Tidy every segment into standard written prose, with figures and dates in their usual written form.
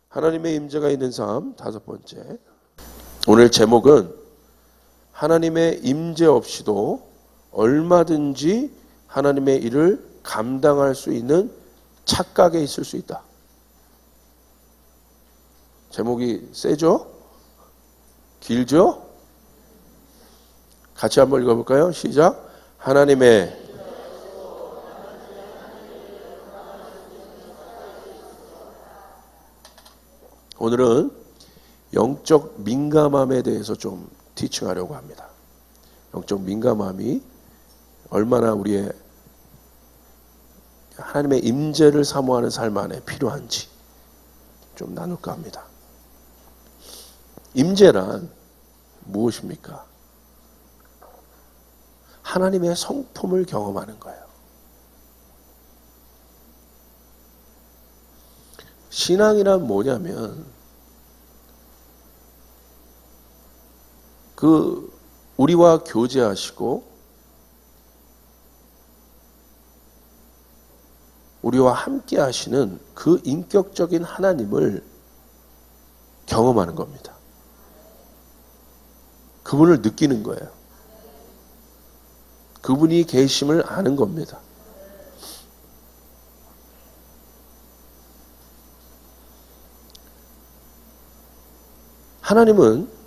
하나님의 임재가 있는 삶 다섯 번째. 오늘 제목은 하나님의 임재 없이도 얼마든지 하나님의 일을 감당할 수 있는 착각에 있을 수 있다. 제목이 세죠? 길죠? 같이 한번 읽어볼까요? 시작. 하나님의 오늘은 영적 민감함에 대해서 좀 티칭하려고 합니다. 영적 민감함이 얼마나 우리의 하나님의 임재를 사모하는 삶 안에 필요한지 좀 나눌까 합니다. 임재란 무엇입니까? 하나님의 성품을 경험하는 거예요. 신앙이란 뭐냐면 우리와 교제하시고 우리와 함께 하시는 그 인격적인 하나님을 경험하는 겁니다. 그분을 느끼는 거예요. 그분이 계심을 아는 겁니다. 하나님은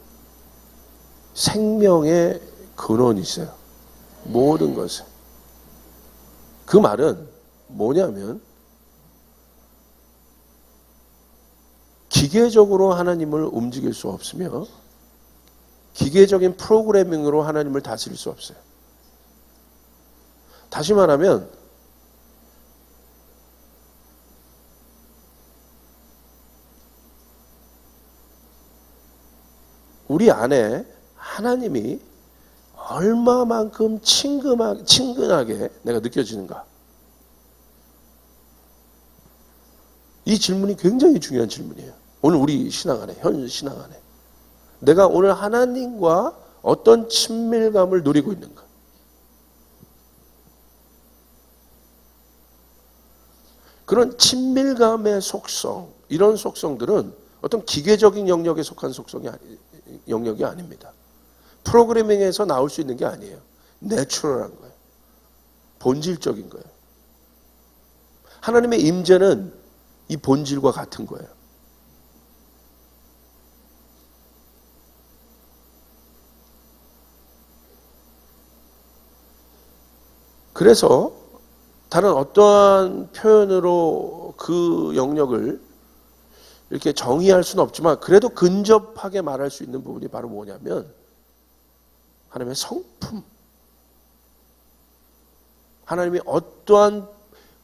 생명의 근원이세요. 모든 것에. 그 말은 뭐냐면 기계적으로 하나님을 움직일 수 없으며 기계적인 프로그래밍으로 하나님을 다스릴 수 없어요. 다시 말하면 우리 안에 하나님이 얼마만큼 친근하게 내가 느껴지는가? 이 질문이 굉장히 중요한 질문이에요. 오늘 우리 신앙 안에, 현 신앙 안에. 내가 오늘 하나님과 어떤 친밀감을 누리고 있는가? 그런 친밀감의 속성, 이런 속성들은 어떤 기계적인 영역에 속한 영역이 아닙니다. 프로그래밍에서 나올 수 있는 게 아니에요. 내추럴한 거예요. 본질적인 거예요. 하나님의 임재는 이 본질과 같은 거예요. 그래서 다른 어떠한 표현으로 그 영역을 이렇게 정의할 수는 없지만 그래도 근접하게 말할 수 있는 부분이 바로 뭐냐면 하나님의 성품. 하나님이 어떠한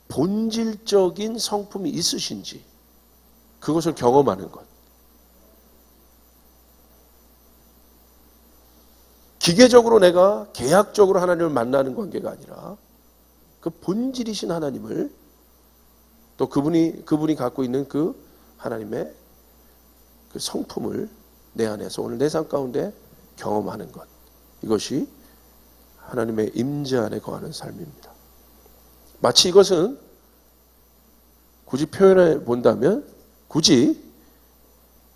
본질적인 성품이 있으신지 그것을 경험하는 것. 기계적으로 내가 계약적으로 하나님을 만나는 관계가 아니라 그 본질이신 하나님을 또 그분이 갖고 있는 그 하나님의 그 성품을 내 안에서 오늘 내 삶 가운데 경험하는 것. 이것이 하나님의 임재 안에 거하는 삶입니다. 마치 이것은 굳이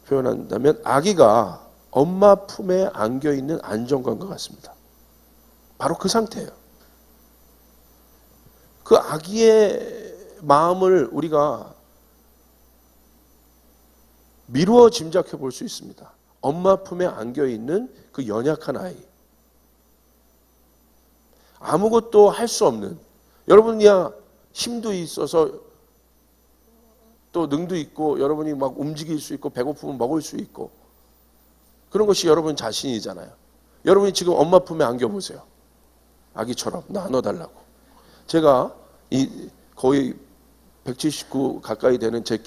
표현한다면 아기가 엄마 품에 안겨 있는 안정감과 같습니다. 바로 그 상태예요. 그 아기의 마음을 우리가 미루어 짐작해 볼 수 있습니다. 엄마 품에 안겨 있는 그 연약한 아이. 아무것도 할 수 없는. 여러분이 힘도 있어서 또 능도 있고 여러분이 막 움직일 수 있고 배고프면 먹을 수 있고 그런 것이 여러분 자신이잖아요. 여러분이 지금 엄마 품에 안겨 보세요. 아기처럼 나눠달라고. 제가 거의 179 가까이 되는 제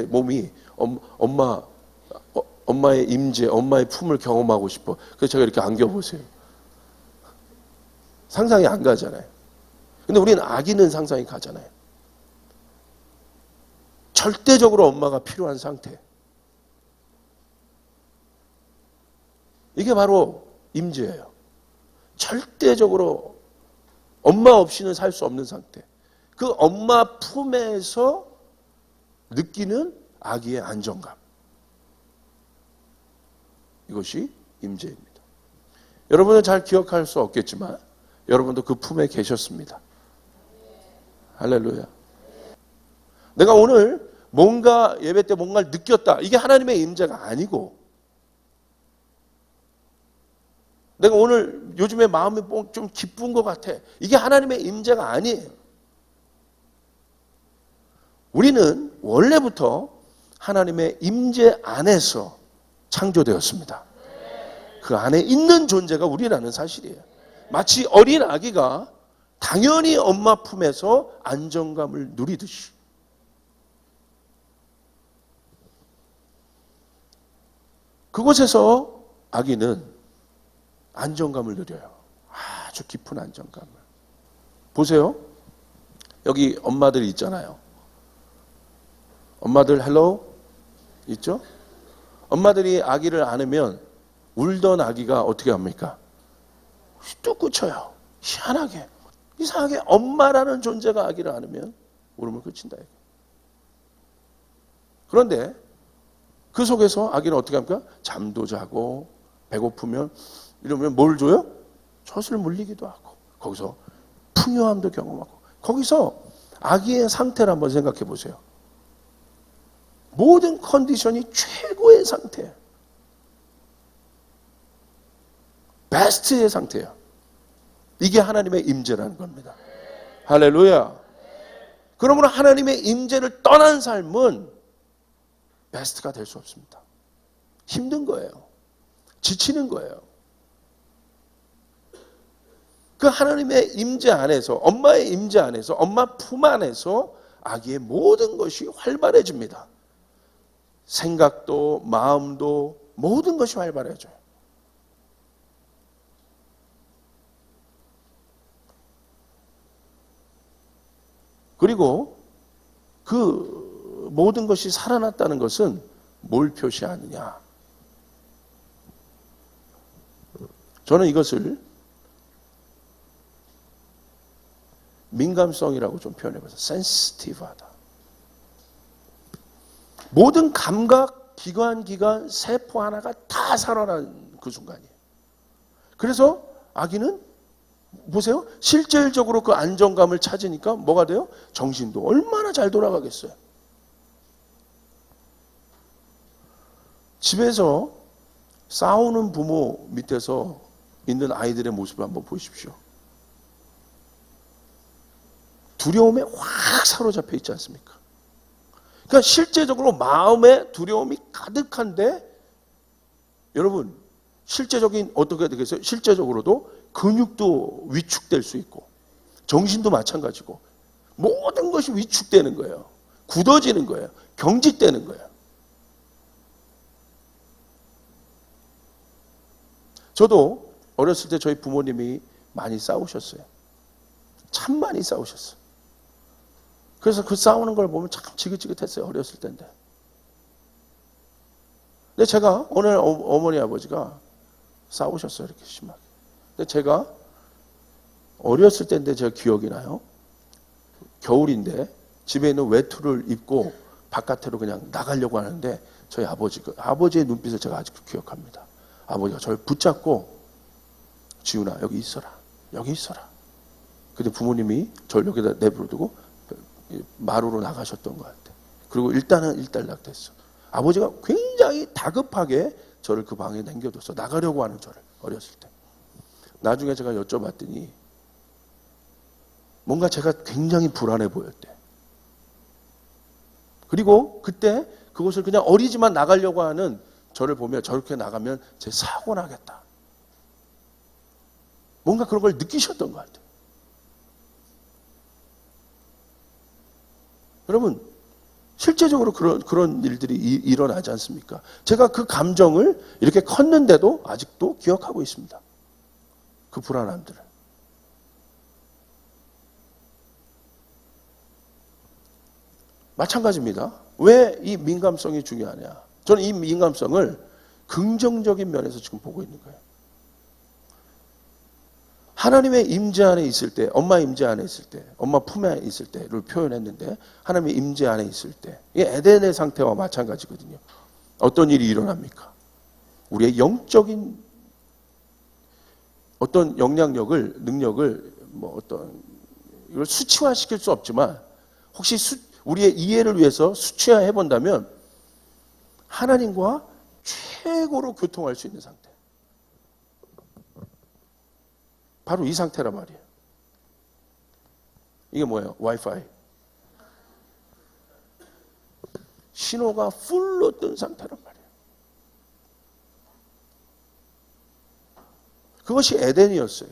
몸이 엄마의 임재, 엄마의 품을 경험하고 싶어. 그래서 제가 이렇게 안겨보세요. 상상이 안 가잖아요. 근데 우리는 아기는 상상이 가잖아요. 절대적으로 엄마가 필요한 상태. 이게 바로 임재예요. 절대적으로 엄마 없이는 살 수 없는 상태. 그 엄마 품에서 느끼는 아기의 안정감. 이것이 임재입니다. 여러분은 잘 기억할 수 없겠지만 여러분도 그 품에 계셨습니다. 할렐루야. 내가 오늘 뭔가 예배 때 뭔가를 느꼈다. 이게 하나님의 임재가 아니고, 내가 오늘 요즘에 마음이 좀 기쁜 것 같아. 이게 하나님의 임재가 아니에요. 우리는 원래부터 하나님의 임재 안에서 창조되었습니다. 그 안에 있는 존재가 우리라는 사실이에요. 마치 어린 아기가 당연히 엄마 품에서 안정감을 누리듯이. 그곳에서 아기는 안정감을 누려요. 아주 깊은 안정감을. 보세요. 여기 엄마들이 있잖아요. 엄마들 헬로우 있죠? 엄마들이 아기를 안으면 울던 아기가 어떻게 합니까? 뚝 그쳐요. 희한하게. 이상하게 엄마라는 존재가 아기를 안으면 울음을 그친다. 그런데 그 속에서 아기는 어떻게 합니까? 잠도 자고 배고프면 이러면 뭘 줘요? 젖을 물리기도 하고, 거기서 풍요함도 경험하고, 거기서 아기의 상태를 한번 생각해 보세요. 모든 컨디션이 최고의 상태예요. 베스트의 상태예요. 이게 하나님의 임재라는 겁니다. 할렐루야. 그러므로 하나님의 임재를 떠난 삶은 베스트가 될 수 없습니다. 힘든 거예요. 지치는 거예요. 그 하나님의 임재 안에서, 엄마의 임재 안에서, 엄마 품 안에서 아기의 모든 것이 활발해집니다. 생각도 마음도 모든 것이 활발해져요. 그리고 그 모든 것이 살아났다는 것은 뭘 표시하느냐? 저는 이것을 민감성이라고 좀 표현해봤어요. 센시티브하다. 모든 감각, 기관, 세포 하나가 다 살아난 그 순간이에요. 그래서 아기는 보세요. 실질적으로 그 안정감을 찾으니까 뭐가 돼요? 정신도 얼마나 잘 돌아가겠어요. 집에서 싸우는 부모 밑에서 있는 아이들의 모습을 한번 보십시오. 두려움에 확 사로잡혀 있지 않습니까? 그러니까 실제적으로 마음에 두려움이 가득한데, 여러분 실제적인 어떻게 되겠어요? 실제적으로도 근육도 위축될 수 있고 정신도 마찬가지고 모든 것이 위축되는 거예요. 굳어지는 거예요. 경직되는 거예요. 저도 어렸을 때 저희 부모님이 많이 싸우셨어요. 참 많이 싸우셨어요. 그래서 그 싸우는 걸 보면 참 지긋지긋했어요. 어렸을 때인데. 근데 제가 오늘 어머니 아버지가 싸우셨어요. 이렇게 심하게. 근데 제가 어렸을 때인데 제가 기억이 나요. 겨울인데 집에 있는 외투를 입고 바깥으로 그냥 나가려고 하는데 저희 아버지의 눈빛을 제가 아직도 기억합니다. 아버지가 저를 붙잡고 지훈아 여기 있어라. 여기 있어라. 근데 부모님이 저를 여기다 내버려두고 마루로 나가셨던 것 같아요. 그리고 일단은 일단락됐어. 아버지가 굉장히 다급하게 저를 그 방에 남겨뒀어. 나가려고 하는 저를, 어렸을 때. 나중에 제가 여쭤봤더니 뭔가 제가 굉장히 불안해 보였대. 그리고 그때 그것을 그냥 어리지만 나가려고 하는 저를 보며 저렇게 나가면 제 사고 나겠다. 뭔가 그런 걸 느끼셨던 것 같아요. 여러분, 실제적으로 그런 일들이 일어나지 않습니까? 제가 그 감정을 이렇게 컸는데도 아직도 기억하고 있습니다. 그 불안함들을. 마찬가지입니다. 왜 이 민감성이 중요하냐? 저는 이 민감성을 긍정적인 면에서 지금 보고 있는 거예요. 하나님의 임재 안에 있을 때, 엄마 임재 안에 있을 때, 엄마 품에 있을 때를 표현했는데 하나님의 임재 안에 있을 때, 이게 에덴의 상태와 마찬가지거든요. 어떤 일이 일어납니까? 우리의 영적인 어떤 영향력을, 능력을 이걸 수치화시킬 수 없지만 혹시 우리의 이해를 위해서 수치화해 본다면 하나님과 최고로 교통할 수 있는 상태. 바로 이 상태란 말이에요. 이게 뭐예요? 와이파이. 신호가 풀로 뜬 상태란 말이에요. 그것이 에덴이었어요.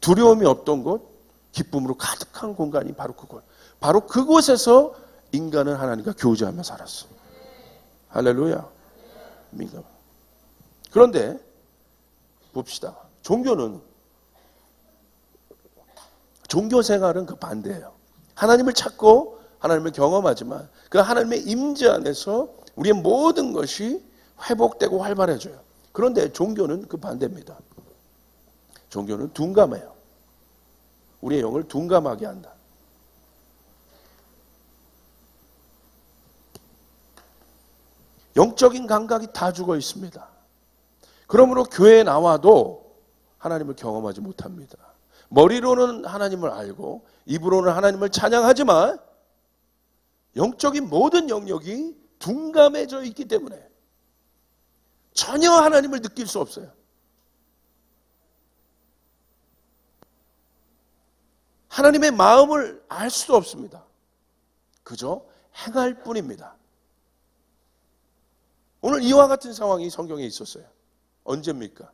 두려움이 없던 곳, 기쁨으로 가득한 공간이 바로 그곳. 바로 그곳에서 인간은 하나님과 교제하며 살았어요. 할렐루야. 민감. 그런데 봅시다. 종교 생활은 그 반대예요. 하나님을 찾고 하나님을 경험하지만 그 하나님의 임재 안에서 우리의 모든 것이 회복되고 활발해져요. 그런데 종교는 그 반대입니다. 종교는 둔감해요. 우리의 영을 둔감하게 한다. 영적인 감각이 다 죽어 있습니다. 그러므로 교회에 나와도 하나님을 경험하지 못합니다. 머리로는 하나님을 알고 입으로는 하나님을 찬양하지만 영적인 모든 영역이 둔감해져 있기 때문에 전혀 하나님을 느낄 수 없어요. 하나님의 마음을 알 수도 없습니다. 그저 행할 뿐입니다. 오늘 이와 같은 상황이 성경에 있었어요. 언제입니까?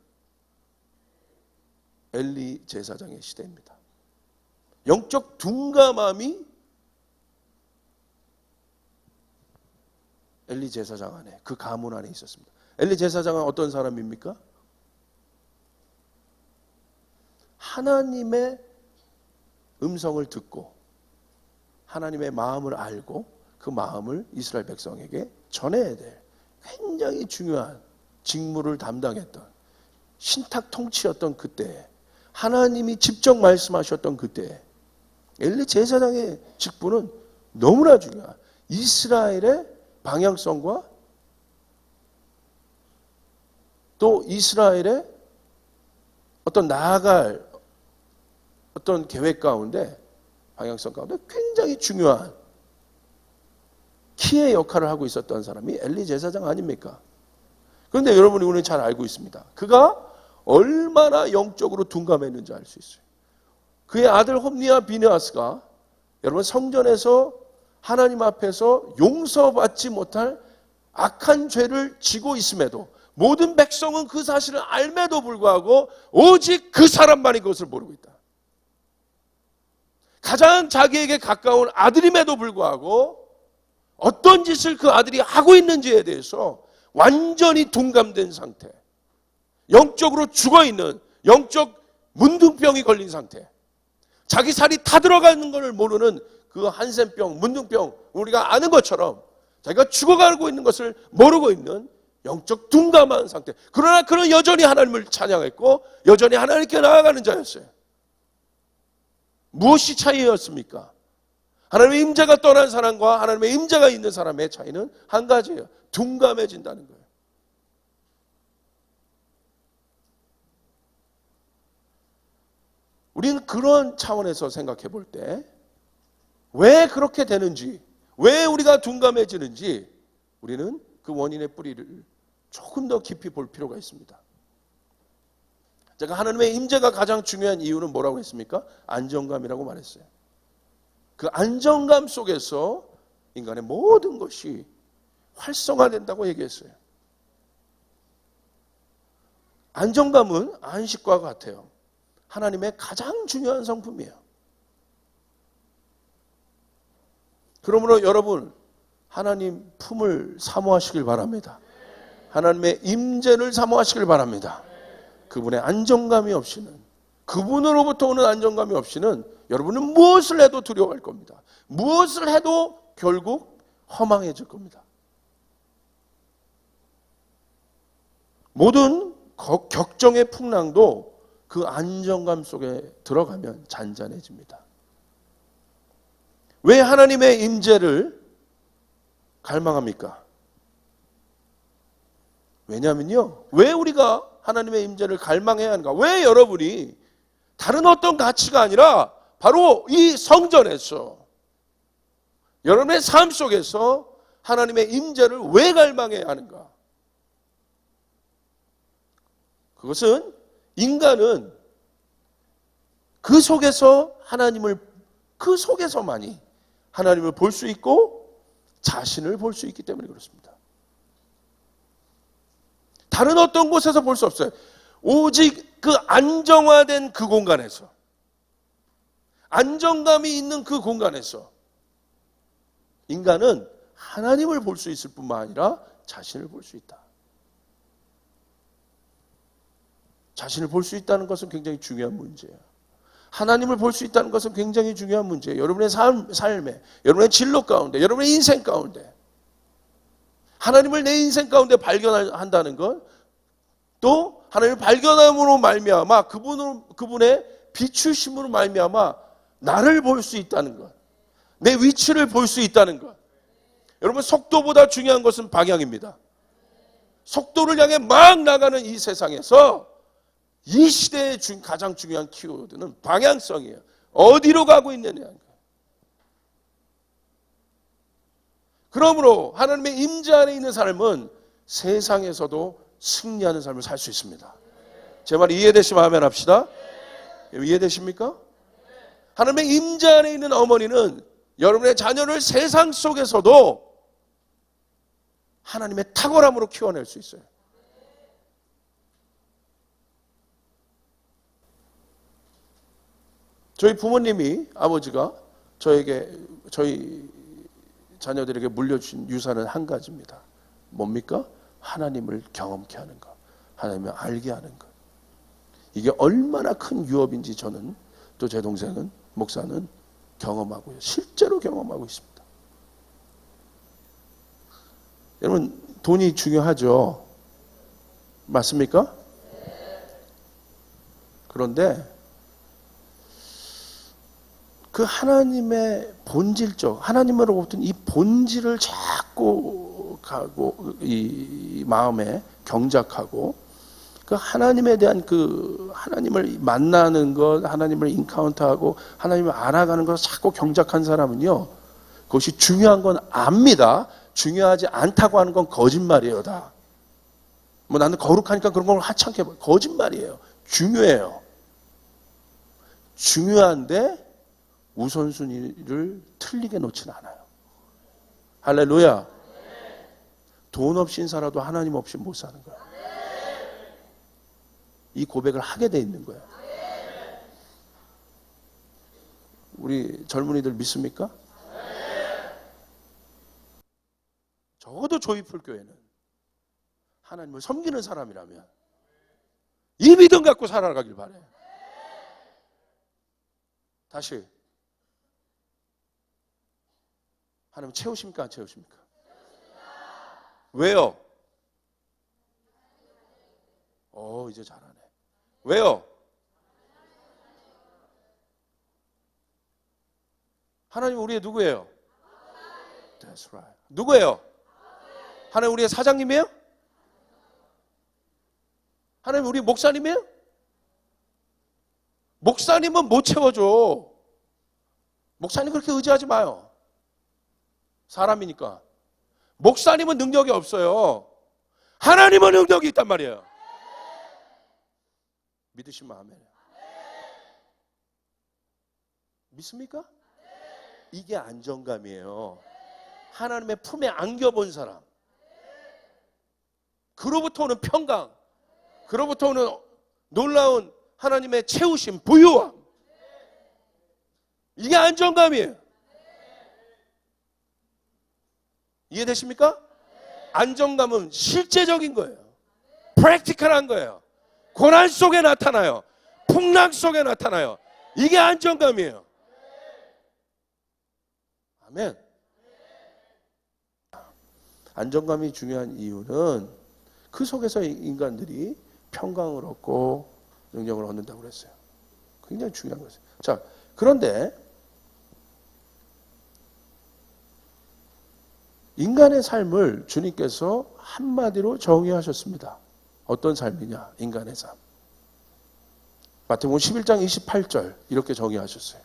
엘리 제사장의 시대입니다. 영적 둔감함이 엘리 제사장 안에, 그 가문 안에 있었습니다. 엘리 제사장은 어떤 사람입니까? 하나님의 음성을 듣고 하나님의 마음을 알고 그 마음을 이스라엘 백성에게 전해야 될 굉장히 중요한 직무를 담당했던 신탁 통치였던 그때에, 하나님이 직접 말씀하셨던 그때에 엘리 제사장의 직분은 너무나 중요한 이스라엘의 방향성과 또 이스라엘의 어떤 나아갈 어떤 계획 가운데, 방향성 가운데 굉장히 중요한 키의 역할을 하고 있었던 사람이 엘리 제사장 아닙니까? 그런데 여러분이 오늘 잘 알고 있습니다. 그가 얼마나 영적으로 둔감했는지 알 수 있어요. 그의 아들 홈리와 비느하스가 여러분 성전에서 하나님 앞에서 용서받지 못할 악한 죄를 지고 있음에도 모든 백성은 그 사실을 알매도 불구하고 오직 그 사람만이 그것을 모르고 있다. 가장 자기에게 가까운 아들임에도 불구하고 어떤 짓을 그 아들이 하고 있는지에 대해서 완전히 둔감된 상태, 영적으로 죽어있는 영적 문둥병이 걸린 상태, 자기 살이 타들어가는 것을 모르는 그 한센병, 문둥병, 우리가 아는 것처럼 자기가 죽어가고 있는 것을 모르고 있는 영적 둔감한 상태. 그러나 그는 여전히 하나님을 찬양했고 여전히 하나님께 나아가는 자였어요. 무엇이 차이였습니까? 하나님의 임재가 떠난 사람과 하나님의 임재가 있는 사람의 차이는 한 가지예요. 둔감해진다는 거예요. 우리는 그런 차원에서 생각해 볼 때 왜 그렇게 되는지, 왜 우리가 둔감해지는지 우리는 그 원인의 뿌리를 조금 더 깊이 볼 필요가 있습니다. 제가 하나님의 임재가 가장 중요한 이유는 뭐라고 했습니까? 안정감이라고 말했어요. 그 안정감 속에서 인간의 모든 것이 활성화된다고 얘기했어요. 안정감은 안식과 같아요. 하나님의 가장 중요한 성품이에요. 그러므로 여러분, 하나님 품을 사모하시길 바랍니다. 하나님의 임재를 사모하시길 바랍니다. 그분의 안정감이 없이는, 그분으로부터 오는 안정감이 없이는 여러분은 무엇을 해도 두려워할 겁니다. 무엇을 해도 결국 허망해질 겁니다. 모든 격정의 풍랑도 그 안정감 속에 들어가면 잔잔해집니다. 왜 하나님의 임재를 갈망합니까? 왜냐면요, 왜 우리가 하나님의 임재를 갈망해야 하는가? 왜 여러분이 다른 어떤 가치가 아니라 바로 이 성전에서, 여러분의 삶 속에서 하나님의 임재를 왜 갈망해야 하는가? 그것은 인간은 그 속에서만이 하나님을 볼 수 있고 자신을 볼 수 있기 때문에 그렇습니다. 다른 어떤 곳에서 볼 수 없어요. 오직 그 안정화된 그 공간에서, 안정감이 있는 그 공간에서 인간은 하나님을 볼 수 있을 뿐만 아니라 자신을 볼 수 있다. 자신을 볼 수 있다는 것은 굉장히 중요한 문제예요. 하나님을 볼 수 있다는 것은 굉장히 중요한 문제예요. 여러분의 삶에, 여러분의 진로 가운데, 여러분의 인생 가운데 하나님을 내 인생 가운데 발견한다는 것, 또 하나님을 발견함으로 말미암아 그분의 비추심으로 말미암아 나를 볼 수 있다는 것, 내 위치를 볼 수 있다는 것. 여러분, 속도보다 중요한 것은 방향입니다. 속도를 향해 막 나가는 이 세상에서 이 시대의 가장 중요한 키워드는 방향성이에요. 어디로 가고 있느냐는 거예요. 그러므로 하나님의 임재 안에 있는 삶은 세상에서도 승리하는 삶을 살 수 있습니다. 제 말이 이해되시면 아멘 합시다. 이해되십니까? 하나님의 임재 안에 있는 어머니는 여러분의 자녀를 세상 속에서도 하나님의 탁월함으로 키워낼 수 있어요. 저희 부모님이, 아버지가 저희 자녀들에게 물려주신 유산은 한 가지입니다. 뭡니까? 하나님을 경험케 하는 것, 하나님을 알게 하는 것. 이게 얼마나 큰 유업인지 저는, 또 제 동생은, 목사는 경험하고요. 실제로 경험하고 있습니다. 여러분, 돈이 중요하죠? 맞습니까? 그런데 그 하나님의 본질적, 하나님으로부터 이 본질을 자꾸 가고, 이 마음에 경작하고, 그 하나님에 대한 그 하나님을 만나는 것, 하나님을 인카운트하고 하나님을 알아가는 것을 자꾸 경작한 사람은요, 그것이 중요한 건 압니다. 중요하지 않다고 하는 건 거짓말이에요, 다. 뭐 나는 거룩하니까 그런 걸 하찮게 봐요. 거짓말이에요. 중요해요. 중요한데 우선순위를 틀리게 놓지는 않아요. 할렐루야. 돈 없이 살아도 하나님 없이 못 사는 거예요. 이 고백을 하게 돼 있는 거예요. 우리 젊은이들 믿습니까? 적어도 조이풀 교회는 하나님을 섬기는 사람이라면 이 믿음 갖고 살아가길 바라요. 다시, 하나님 채우십니까? 안 채우십니까? 왜요? 이제 잘하네. 왜요? 하나님 우리의 누구예요? That's right. 누구예요? 하나님 우리의 사장님이에요? 하나님 우리 목사님이에요? 목사님은 못 채워줘. 목사님 그렇게 의지하지 마요. 사람이니까. 목사님은 능력이 없어요. 하나님은 능력이 있단 말이에요. 믿으시면 아멘. 믿습니까? 이게 안정감이에요. 하나님의 품에 안겨본 사람. 그로부터 오는 평강, 그로부터 오는 놀라운 하나님의 채우심, 부유함. 이게 안정감이에요. 이해되십니까? 안정감은 실제적인 거예요. 프랙티컬한 거예요. 고난 속에 나타나요. 풍랑 속에 나타나요. 이게 안정감이에요. 아멘. 안정감이 중요한 이유는 그 속에서 인간들이 평강을 얻고 능력을 얻는다고 그랬어요. 굉장히 중요한 거죠. 자, 그런데 인간의 삶을 주님께서 한마디로 정의하셨습니다. 어떤 삶이냐? 인간의 삶. 마태복음 11장 28절 이렇게 정의하셨어요.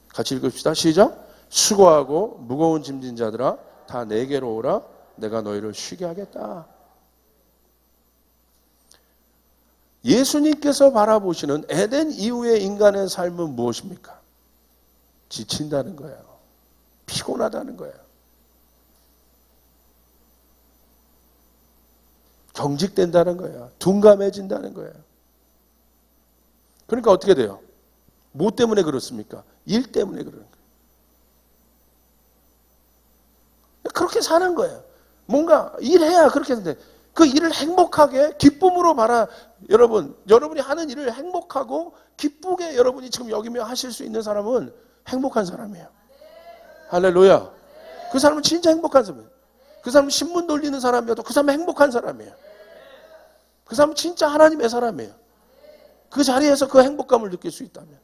같이 읽읍시다. 시작. 수고하고 무거운 짐진 자들아 다 내게로 오라. 내가 너희를 쉬게 하겠다. 예수님께서 바라보시는 에덴 이후의 인간의 삶은 무엇입니까? 지친다는 거예요. 피곤하다는 거예요. 경직된다는 거예요. 둔감해진다는 거예요. 그러니까 어떻게 돼요? 뭐 때문에 그렇습니까? 일 때문에 그러는 거예요. 그렇게 사는 거예요. 뭔가 일해야 그렇게 하는데 그 일을 행복하게 기쁨으로 여러분이 하는 일을 행복하고 기쁘게 여러분이 지금 여기며 하실 수 있는 사람은 행복한 사람이에요. 할렐루야. 그 사람은 진짜 행복한 사람이에요. 그 사람은 신문 돌리는 사람이어도 그 사람은 행복한 사람이에요. 그 사람은 진짜 하나님의 사람이에요. 그 자리에서 그 행복감을 느낄 수 있다면.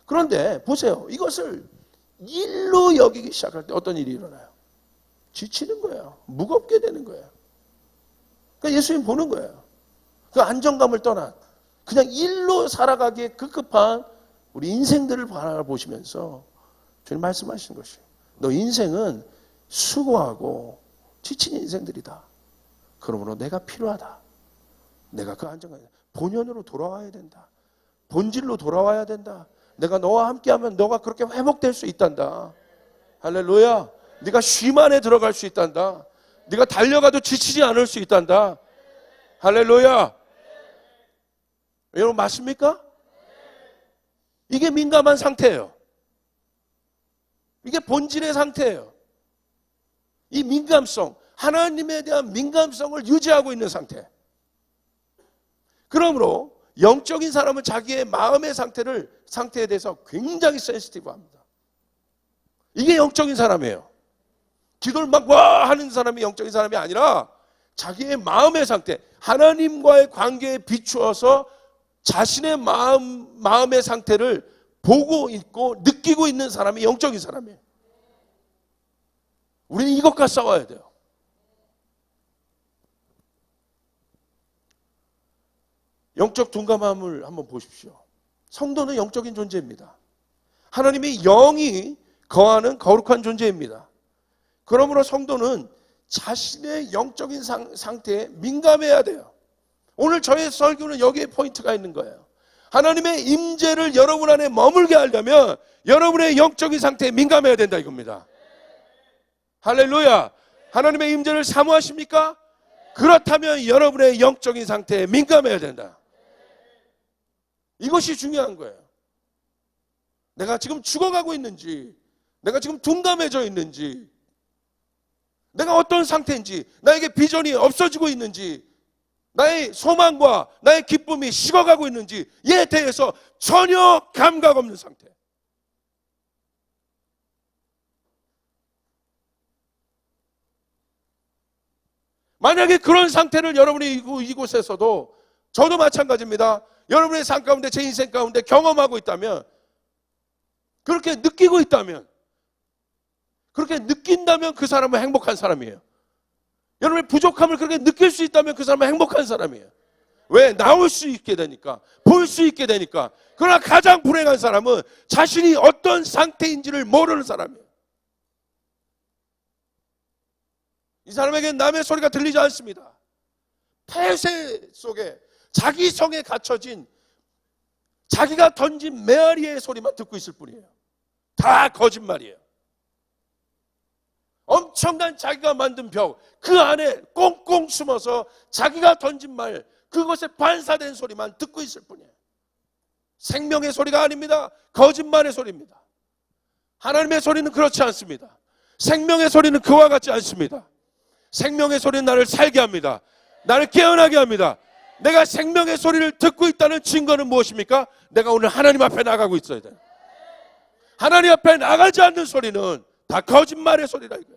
그런데 보세요. 이것을 일로 여기기 시작할 때 어떤 일이 일어나요? 지치는 거예요. 무겁게 되는 거예요. 그러니까 예수님 보는 거예요. 그 안정감을 떠난 그냥 일로 살아가기에 급급한 우리 인생들을 바라보시면서 주님 말씀하시는 것이에요. 너 인생은 수고하고 지친 인생들이다. 그러므로 내가 필요하다. 내가 그 안정감, 본연으로 돌아와야 된다. 본질로 돌아와야 된다. 내가 너와 함께하면 너가 그렇게 회복될 수 있단다. 할렐루야. 네가 쉼 안에 들어갈 수 있단다. 네가 달려가도 지치지 않을 수 있단다. 할렐루야. 여러분 맞습니까? 이게 민감한 상태예요. 이게 본질의 상태예요. 이 민감성, 하나님에 대한 민감성을 유지하고 있는 상태. 그러므로 영적인 사람은 자기의 마음의 상태에 대해서 굉장히 센시티브합니다. 이게 영적인 사람이에요. 기도를 막 와 하는 사람이 영적인 사람이 아니라 자기의 마음의 상태, 하나님과의 관계에 비추어서 자신의 마음의 상태를 보고 있고 느끼고 있는 사람이 영적인 사람이에요. 우리는 이것과 싸워야 돼요. 영적 둔감함을 한번 보십시오. 성도는 영적인 존재입니다. 하나님의 영이 거하는 거룩한 존재입니다. 그러므로 성도는 자신의 영적인 상태에 민감해야 돼요. 오늘 저의 설교는 여기에 포인트가 있는 거예요. 하나님의 임재를 여러분 안에 머물게 하려면 여러분의 영적인 상태에 민감해야 된다 이겁니다. 할렐루야. 하나님의 임재를 사모하십니까? 그렇다면 여러분의 영적인 상태에 민감해야 된다. 이것이 중요한 거예요. 내가 지금 죽어가고 있는지, 내가 지금 둔감해져 있는지, 내가 어떤 상태인지, 나에게 비전이 없어지고 있는지, 나의 소망과 나의 기쁨이 식어가고 있는지 이에 대해서 전혀 감각 없는 상태. 만약에 그런 상태를 여러분이 이곳에서도 저도 마찬가지입니다. 여러분의 삶 가운데 제 인생 가운데 경험하고 있다면, 그렇게 느끼고 있다면, 그렇게 느낀다면 그 사람은 행복한 사람이에요. 여러분의 부족함을 그렇게 느낄 수 있다면 그 사람은 행복한 사람이에요. 왜? 나올 수 있게 되니까, 볼 수 있게 되니까. 그러나 가장 불행한 사람은 자신이 어떤 상태인지를 모르는 사람이에요. 이 사람에게는 남의 소리가 들리지 않습니다. 폐쇄 속에 자기 성에 갇혀진 자기가 던진 메아리의 소리만 듣고 있을 뿐이에요. 다 거짓말이에요. 엄청난 자기가 만든 벽, 그 안에 꽁꽁 숨어서 자기가 던진 말, 그것에 반사된 소리만 듣고 있을 뿐이에요. 생명의 소리가 아닙니다. 거짓말의 소리입니다. 하나님의 소리는 그렇지 않습니다. 생명의 소리는 그와 같지 않습니다. 생명의 소리는 나를 살게 합니다. 나를 깨어나게 합니다. 내가 생명의 소리를 듣고 있다는 증거는 무엇입니까? 내가 오늘 하나님 앞에 나가고 있어야 돼요. 하나님 앞에 나가지 않는 소리는 다 거짓말의 소리라 이거예요.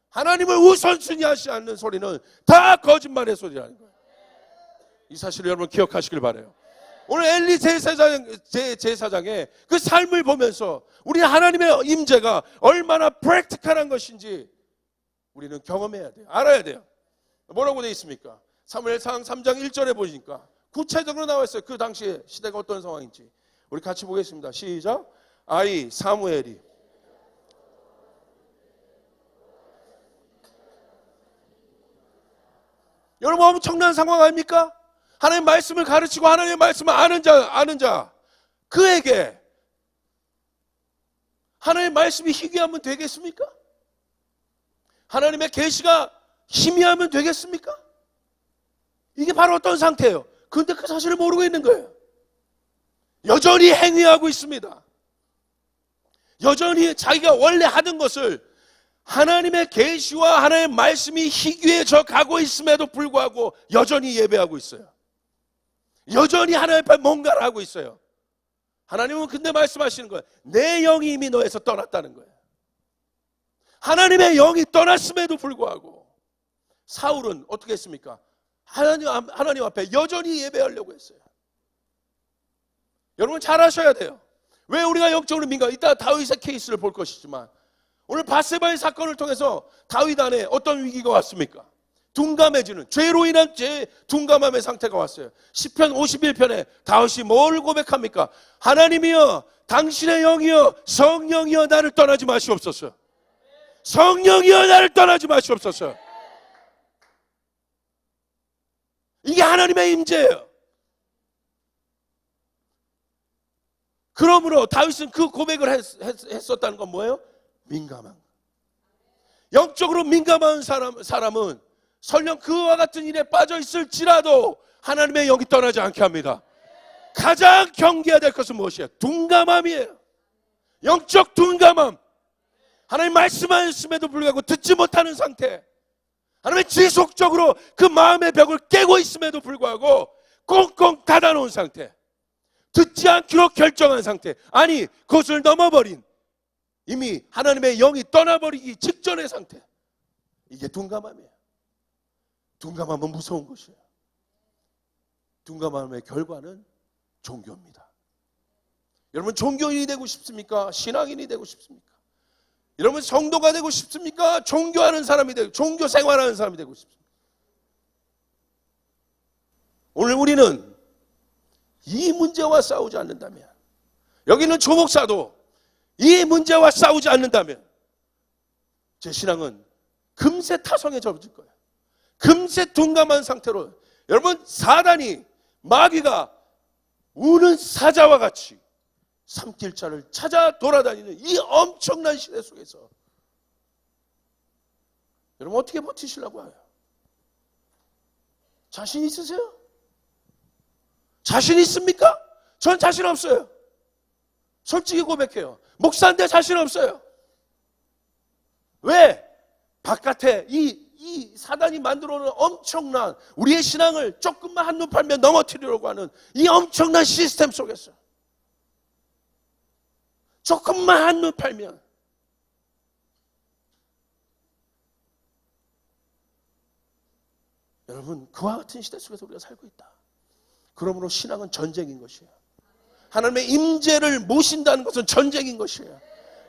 하나님을 우선순위하지 않는 소리는 다 거짓말의 소리라는 거예요. 이 사실을 여러분 기억하시길 바라요. 오늘 엘리 제사장의 그 삶을 보면서 우리 하나님의 임재가 얼마나 프랙티컬한 것인지 우리는 경험해야 돼요. 알아야 돼요. 뭐라고 되어 있습니까? 사무엘상 3장 1절에 보니까 구체적으로 나와 있어요. 그 당시에 시대가 어떤 상황인지. 우리 같이 보겠습니다. 시작. 아이 사무엘이 여러분 엄청난 상황 아닙니까? 하나님의 말씀을 가르치고 하나님의 말씀을 아는 자 그에게 하나님의 말씀이 희귀하면 되겠습니까? 하나님의 계시가 희미하면 되겠습니까? 이게 바로 어떤 상태예요? 그런데 그 사실을 모르고 있는 거예요. 여전히 행위하고 있습니다. 여전히 자기가 원래 하던 것을 하나님의 계시와 하나님의 말씀이 희귀해져 가고 있음에도 불구하고 여전히 예배하고 있어요. 여전히 하나님 앞에 뭔가를 하고 있어요. 하나님은 근데 말씀하시는 거예요. 내 영이 이미 너에서 떠났다는 거예요. 하나님의 영이 떠났음에도 불구하고 사울은 어떻게 했습니까? 하나님 앞에 여전히 예배하려고 했어요. 여러분 잘 아셔야 돼요. 왜 우리가 영적으로 민감? 이따 다윗의 케이스를 볼 것이지만 오늘 밧세바의 사건을 통해서 다윗 안에 어떤 위기가 왔습니까? 둔감해지는, 죄로 인한 둔감함의 상태가 왔어요. 시편 51편에 다윗이 뭘 고백합니까? 하나님이여 당신의 영이여 성령이여 나를 떠나지 마시옵소서. 성령이여 나를 떠나지 마시옵소서. 이게 하나님의 임재예요. 그러므로 다윗은 그 고백을 했었다는 건 뭐예요? 민감한. 영적으로 민감한 사람은 설령 그와 같은 일에 빠져 있을지라도 하나님의 영이 떠나지 않게 합니다. 가장 경계해야 될 것은 무엇이에요? 둔감함이에요. 영적 둔감함. 하나님 말씀하셨음에도 불구하고 듣지 못하는 상태. 하나님 지속적으로 그 마음의 벽을 깨고 있음에도 불구하고 꽁꽁 닫아놓은 상태. 듣지 않기로 결정한 상태. 아니 그것을 넘어버린 이미 하나님의 영이 떠나버리기 직전의 상태. 이게 둔감함이에요. 둔감함은 무서운 것이에요. 둔감함의 결과는 종교입니다. 여러분 종교인이 되고 싶습니까? 신앙인이 되고 싶습니까? 여러분 성도가 되고 싶습니까? 종교하는 사람이 되고 종교 생활하는 사람이 되고 싶습니까? 오늘 우리는 이 문제와 싸우지 않는다면, 여기는 조목사도 이 문제와 싸우지 않는다면 제 신앙은 금세 타성에 접어질 거예요. 금세 둔감한 상태로. 여러분 사단이, 마귀가 우는 사자와 같이 삼킬 자를 찾아 돌아다니는 이 엄청난 시대 속에서 여러분 어떻게 버티시려고 해요? 자신 있으세요? 자신 있습니까? 전 자신 없어요. 솔직히 고백해요. 목사인데 자신 없어요. 왜? 바깥에 이 사단이 만들어 놓은 엄청난 우리의 신앙을 조금만 한눈 팔면 넘어뜨리려고 하는 이 엄청난 시스템 속에서 조금만 한눈 팔면 여러분 그와 같은 시대 속에서 우리가 살고 있다. 그러므로 신앙은 전쟁인 것이에요. 하나님의 임재를 모신다는 것은 전쟁인 것이에요.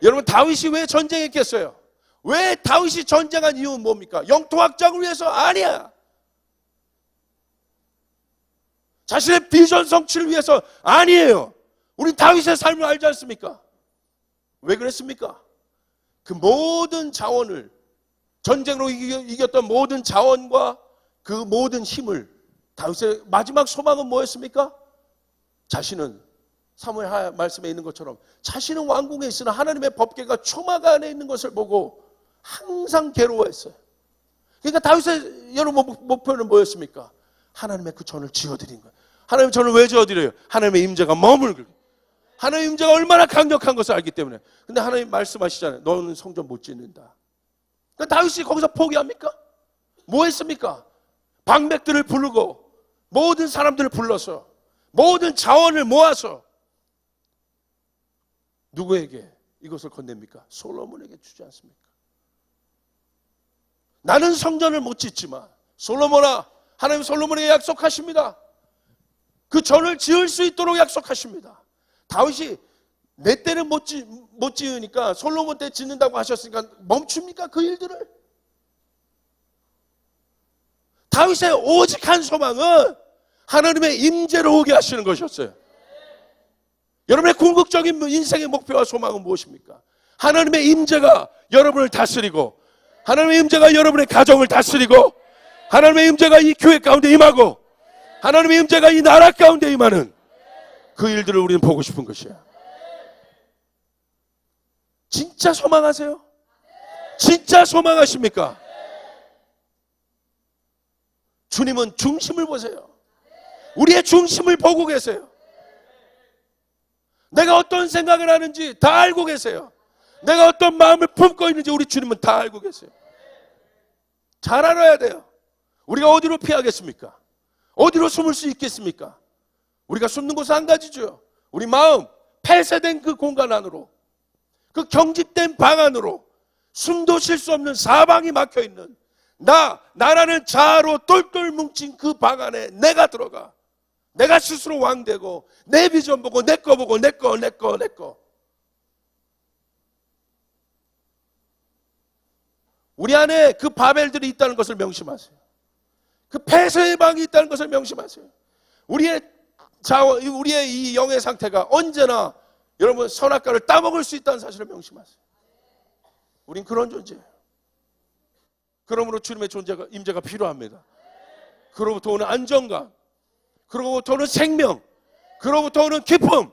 여러분 다윗이 왜 전쟁했겠어요? 왜 다윗이 전쟁한 이유는 뭡니까? 영토 확장을 위해서? 아니야. 자신의 비전 성취를 위해서? 아니에요. 우리 다윗의 삶을 알지 않습니까? 왜 그랬습니까? 그 모든 자원을, 전쟁으로 이겼던 모든 자원과 그 모든 힘을, 다윗의 마지막 소망은 뭐였습니까? 자신은 사무엘 말씀에 있는 것처럼 자신은 왕궁에 있으나 하나님의 법궤가 초막 안에 있는 것을 보고 항상 괴로워했어요. 그러니까 다윗의 여러분 목표는 뭐였습니까? 하나님의 그 전을 지어드린 거예요. 하나님 전을 왜 지어드려요? 하나님의 임재가 머물고, 하나님의 임재가 얼마나 강력한 것을 알기 때문에. 근데 하나님 말씀하시잖아요. 너는 성전 못 짓는다. 그러니까 다윗이 거기서 포기합니까? 뭐 했습니까? 방백들을 부르고 모든 사람들을 불러서 모든 자원을 모아서 누구에게 이것을 건넵니까? 솔로몬에게 주지 않습니까? 나는 성전을 못 짓지만 솔로몬아, 하나님 솔로몬에게 약속하십니다. 그 전을 지을 수 있도록 약속하십니다. 다윗이 내 때는 못 지으니까 솔로몬 때 짓는다고 하셨으니까 멈춥니까? 그 일들을? 다윗의 오직한 소망은 하나님의 임재로 오게 하시는 것이었어요. 여러분의 궁극적인 인생의 목표와 소망은 무엇입니까? 하나님의 임재가 여러분을 다스리고, 하나님의 임재가 여러분의 가정을 다스리고, 하나님의 임재가 이 교회 가운데 임하고, 하나님의 임재가 이 나라 가운데 임하는 그 일들을 우리는 보고 싶은 것이에요. 진짜 소망하세요? 진짜 소망하십니까? 주님은 중심을 보세요. 우리의 중심을 보고 계세요. 내가 어떤 생각을 하는지 다 알고 계세요. 내가 어떤 마음을 품고 있는지 우리 주님은 다 알고 계세요. 잘 알아야 돼요. 우리가 어디로 피하겠습니까? 어디로 숨을 수 있겠습니까? 우리가 숨는 곳은 한 가지죠. 우리 마음, 폐쇄된 그 공간 안으로, 그 경직된 방 안으로, 숨도 쉴 수 없는 사방이 막혀있는 나라는 자아로 똘똘 뭉친 그 방 안에 내가 들어가, 내가 스스로 왕되고, 내 비전 보고, 내 거 보고, 내 거. 우리 안에 그 바벨들이 있다는 것을 명심하세요. 그 폐쇄의 방이 있다는 것을 명심하세요. 우리의 이 영의 상태가 언제나 여러분 선악과를 따먹을 수 있다는 사실을 명심하세요. 우린 그런 존재예요. 그러므로 주님의 임재가 필요합니다. 그로부터 오는 안정감, 그로부터 오는 생명, 그로부터 오는 기쁨,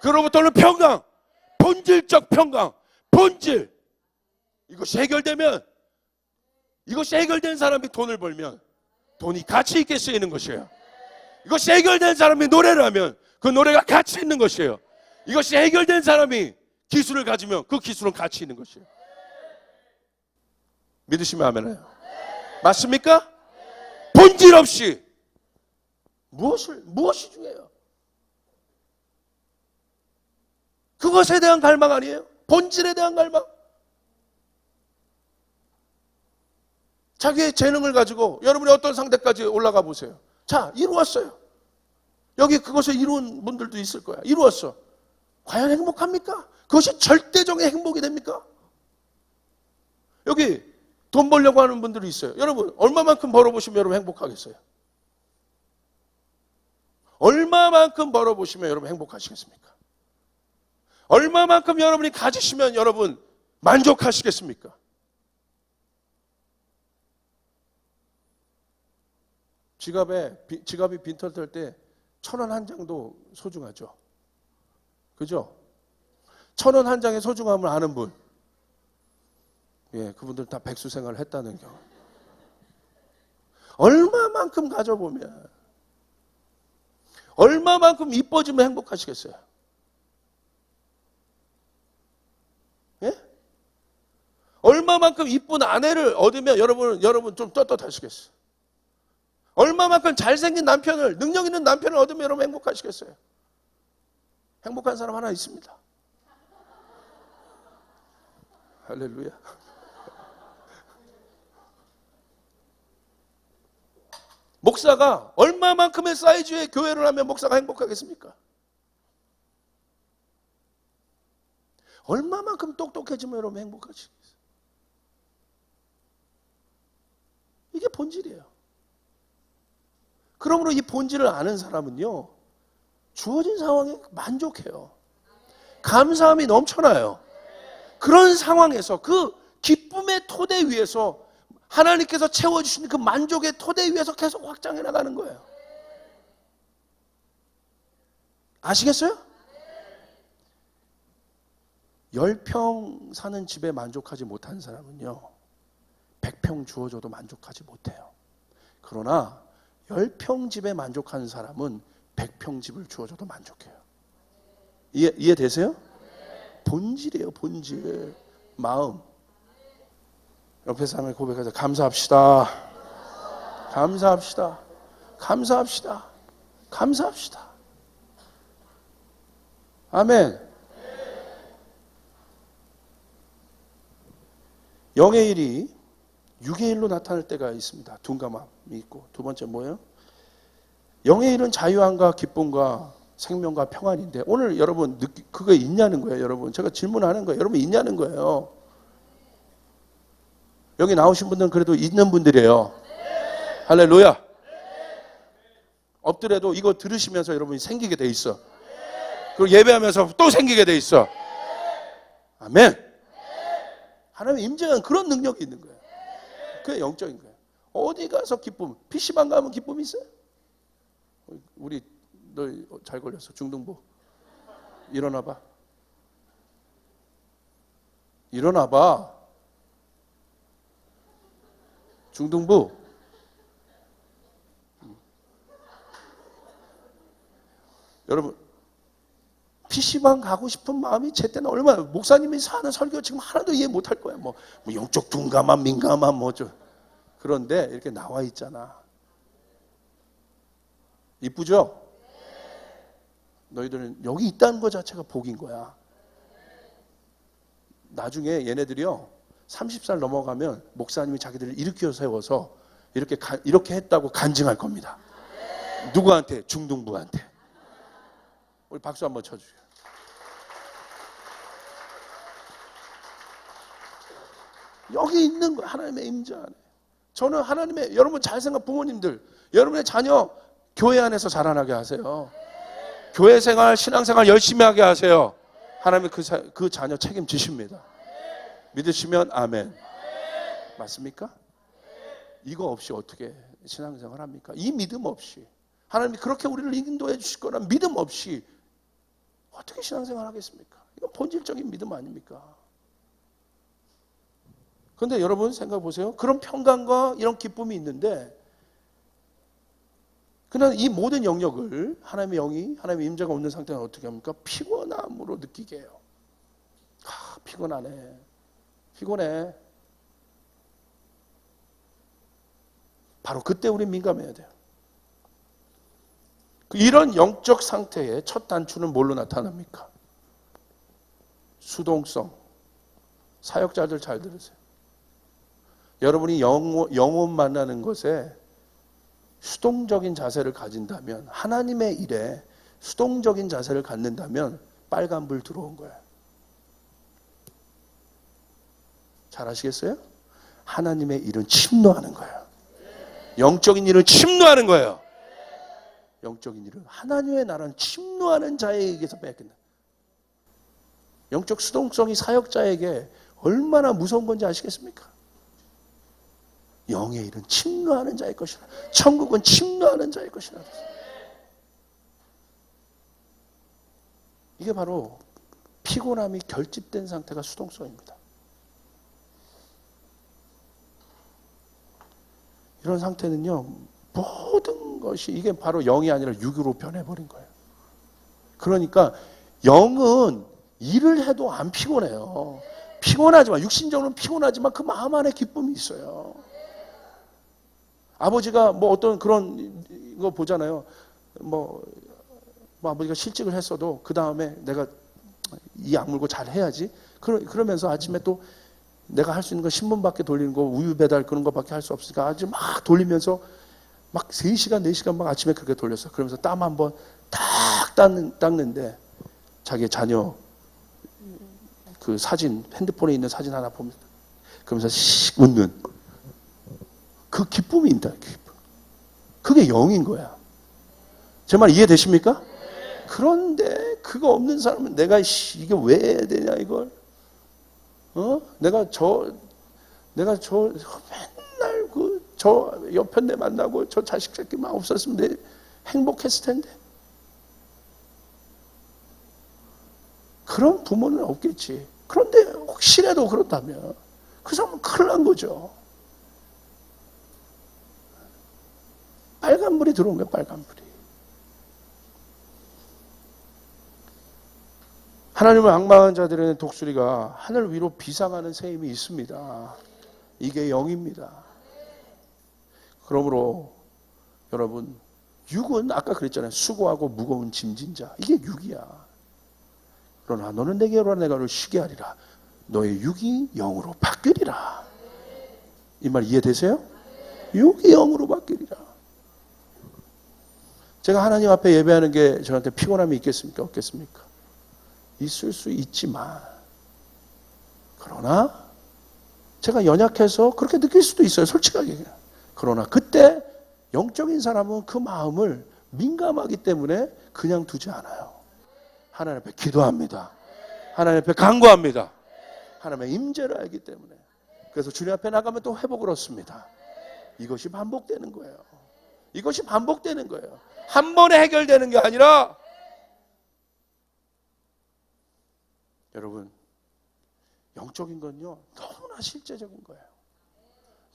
그로부터 오는 평강, 본질적 평강, 본질. 이것이 해결된 사람이 돈을 벌면 돈이 가치 있게 쓰이는 것이에요. 이것이 해결된 사람이 노래를 하면 그 노래가 가치 있는 것이에요. 이것이 해결된 사람이 기술을 가지면 그 기술은 가치 있는 것이에요. 믿으시면 아멘해요. 맞습니까? 본질 없이 무엇이 중요해요? 그것에 대한 갈망 아니에요? 본질에 대한 갈망? 자기의 재능을 가지고 여러분이 어떤 상태까지 올라가 보세요. 자, 이루었어요. 여기 그것을 이룬 분들도 있을 거야. 이루었어. 과연 행복합니까? 그것이 절대적인 행복이 됩니까? 여기 돈 벌려고 하는 분들이 있어요. 여러분, 얼마만큼 벌어보시면 여러분 행복하겠어요? 얼마만큼 벌어보시면 여러분 행복하시겠습니까? 얼마만큼 여러분이 가지시면 여러분 만족하시겠습니까? 지갑이 빈털털 때 1,000원 한 장도 소중하죠. 그죠? 1,000원 한 장의 소중함을 아는 분. 예, 그분들 다 백수 생활을 했다는 경우. 얼마만큼 가져보면, 얼마만큼 이뻐지면 행복하시겠어요? 예? 얼마만큼 이쁜 아내를 얻으면 여러분 좀 떳떳하시겠어요? 얼마만큼 잘생긴 남편을, 능력 있는 남편을 얻으면 여러분 행복하시겠어요? 행복한 사람 하나 있습니다. 할렐루야. 목사가 얼마만큼의 사이즈의 교회를 하면 목사가 행복하겠습니까? 얼마만큼 똑똑해지면 여러분 행복하시겠어요? 이게 본질이에요. 그러므로 이 본질을 아는 사람은요, 주어진 상황에 만족해요. 감사함이 넘쳐나요. 그런 상황에서 그 기쁨의 토대 위에서 하나님께서 채워주시는 그 만족의 토대 위에서 계속 확장해 나가는 거예요. 아시겠어요? 10평 사는 집에 만족하지 못한 사람은요, 100평 주어줘도 만족하지 못해요. 그러나 10평 집에 만족하는 사람은 100평 집을 주어줘도 만족해요. 이해되세요? 본질이에요, 본질. 마음. 옆에 사람을 고백하자. 감사합시다. 감사합시다. 감사합시다. 감사합시다. 아멘. 영의 일이 육의 일로 나타날 때가 있습니다. 둔감함이 있고. 두 번째 뭐예요? 영에 이른 자유함과 기쁨과 생명과 평안인데 오늘 여러분 그거 있냐는 거예요. 여러분 제가 질문하는 거예요. 여러분 있냐는 거예요. 여기 나오신 분들은 그래도 있는 분들이에요. 할렐루야. 없더라도 이거 들으시면서 여러분이 생기게 돼 있어. 그리고 예배하면서 또 생기게 돼 있어. 아멘. 하나님의 임재는 그런 능력이 있는 거예요. 그게 영적인 거예요. 어디 가서 기쁨, PC방 가면 기쁨이 있어요? 우리 너 잘 걸렸어. 중등부. 일어나봐. 일어나봐. 중등부. 여러분 PC방 가고 싶은 마음이 제 때는 얼마나 목사님이 하는 설교 지금 하나도 이해 못할 거야. 뭐 영적 둔감함, 민감함 뭐죠. 그런데 이렇게 나와 있잖아. 이쁘죠? 너희들은 여기 있다는 것 자체가 복인 거야. 나중에 얘네들이요 30살 넘어가면 목사님이 자기들을 일으켜 세워서 이렇게 했다고 간증할 겁니다. 누구한테? 중등부한테. 우리 박수 한번 쳐주세요. 여기 있는 거 하나님의 임재 안에. 저는 하나님의 여러분 잘 생각 부모님들 여러분의 자녀 교회 안에서 자라나게 하세요. 교회 생활 신앙생활 열심히 하게 하세요. 하나님은 그 자녀 책임지십니다. 믿으시면 아멘. 맞습니까? 이거 없이 어떻게 신앙생활 합니까? 이 믿음 없이 하나님이 그렇게 우리를 인도해 주실 거란 믿음 없이 어떻게 신앙생활 하겠습니까? 이건 본질적인 믿음 아닙니까? 그런데 여러분 생각해 보세요. 그런 평강과 이런 기쁨이 있는데 그러나 이 모든 영역을 하나님의 영이 하나님의 임재가 없는 상태는 어떻게 합니까? 피곤함으로 느끼게 해요. 피곤하네. 피곤해. 바로 그때 우리 민감해야 돼요. 이런 영적 상태의 첫 단추는 뭘로 나타납니까? 수동성. 사역자들 잘 들으세요. 여러분이 영혼 만나는 것에 수동적인 자세를 가진다면 하나님의 일에 수동적인 자세를 갖는다면 빨간불 들어온 거예요. 잘 아시겠어요? 하나님의 일은 침노하는 거예요. 영적인 일은 침노하는 거예요. 영적인 일은 하나님의 나라는 침노하는 자에게서 뺏긴다. 영적 수동성이 사역자에게 얼마나 무서운 건지 아시겠습니까? 영의 일은 침노하는 자의 것이라. 천국은 침노하는 자의 것이라. 이게 바로 피곤함이 결집된 상태가 수동성입니다. 이런 상태는요, 모든 것이 이게 바로 영이 아니라 육으로 변해버린 거예요. 그러니까 영은 일을 해도 안 피곤해요. 피곤하지만, 육신적으로는 피곤하지만 그 마음 안에 기쁨이 있어요. 아버지가 뭐 어떤 그런 거 보잖아요. 뭐 아버지가 실직을 했어도 그 다음에 내가 이 악물고 잘 해야지. 그러면서 아침에 또 내가 할 수 있는 건 신문밖에 돌리는 거, 우유 배달 그런 거밖에 할 수 없으니까 아주 막 돌리면서 막 3시간, 4시간 막 아침에 그렇게 돌렸어. 그러면서 땀 한번 딱 닦는데 자기 자녀 그 사진, 핸드폰에 있는 사진 하나 보면서 그러면서 씩 웃는 그 기쁨이 있다. 기쁨. 그게 영인 거야. 제 말 이해되십니까? 그런데 그거 없는 사람은 내가 이게 왜 해야 되냐 이걸? 내가 맨날 저 옆편네 만나고 저 자식 새끼만 없었으면 내 행복했을 텐데. 그런 부모는 없겠지. 그런데 혹시라도 그렇다면 그 사람은 큰일 난 거죠. 빨간불이 들어온 거예요. 빨간불이. 하나님을 앙망한 자들의 독수리가 하늘 위로 비상하는 셈이 있습니다. 이게 영입니다. 그러므로 여러분 육은 아까 그랬잖아요. 수고하고 무거운 짐진 자. 이게 육이야. 그러나 너는 내게 오라 내가 너를 쉬게 하리라. 너의 육이 영으로 바뀌리라. 이 말 이해되세요? 육이 영으로 바뀌리라. 제가 하나님 앞에 예배하는 게 저한테 피곤함이 있겠습니까? 없겠습니까? 있을 수 있지만, 그러나 제가 연약해서 그렇게 느낄 수도 있어요. 솔직하게. 그러나 그때 영적인 사람은 그 마음을 민감하기 때문에 그냥 두지 않아요. 하나님 앞에 기도합니다. 하나님 앞에 간구합니다. 하나님의 임재를 알기 때문에. 그래서 주님 앞에 나가면 또 회복을 얻습니다. 이것이 반복되는 거예요. 이것이 반복되는 거예요. 한 번에 해결되는 게 아니라, 여러분, 영적인 건요, 너무나 실제적인 거예요.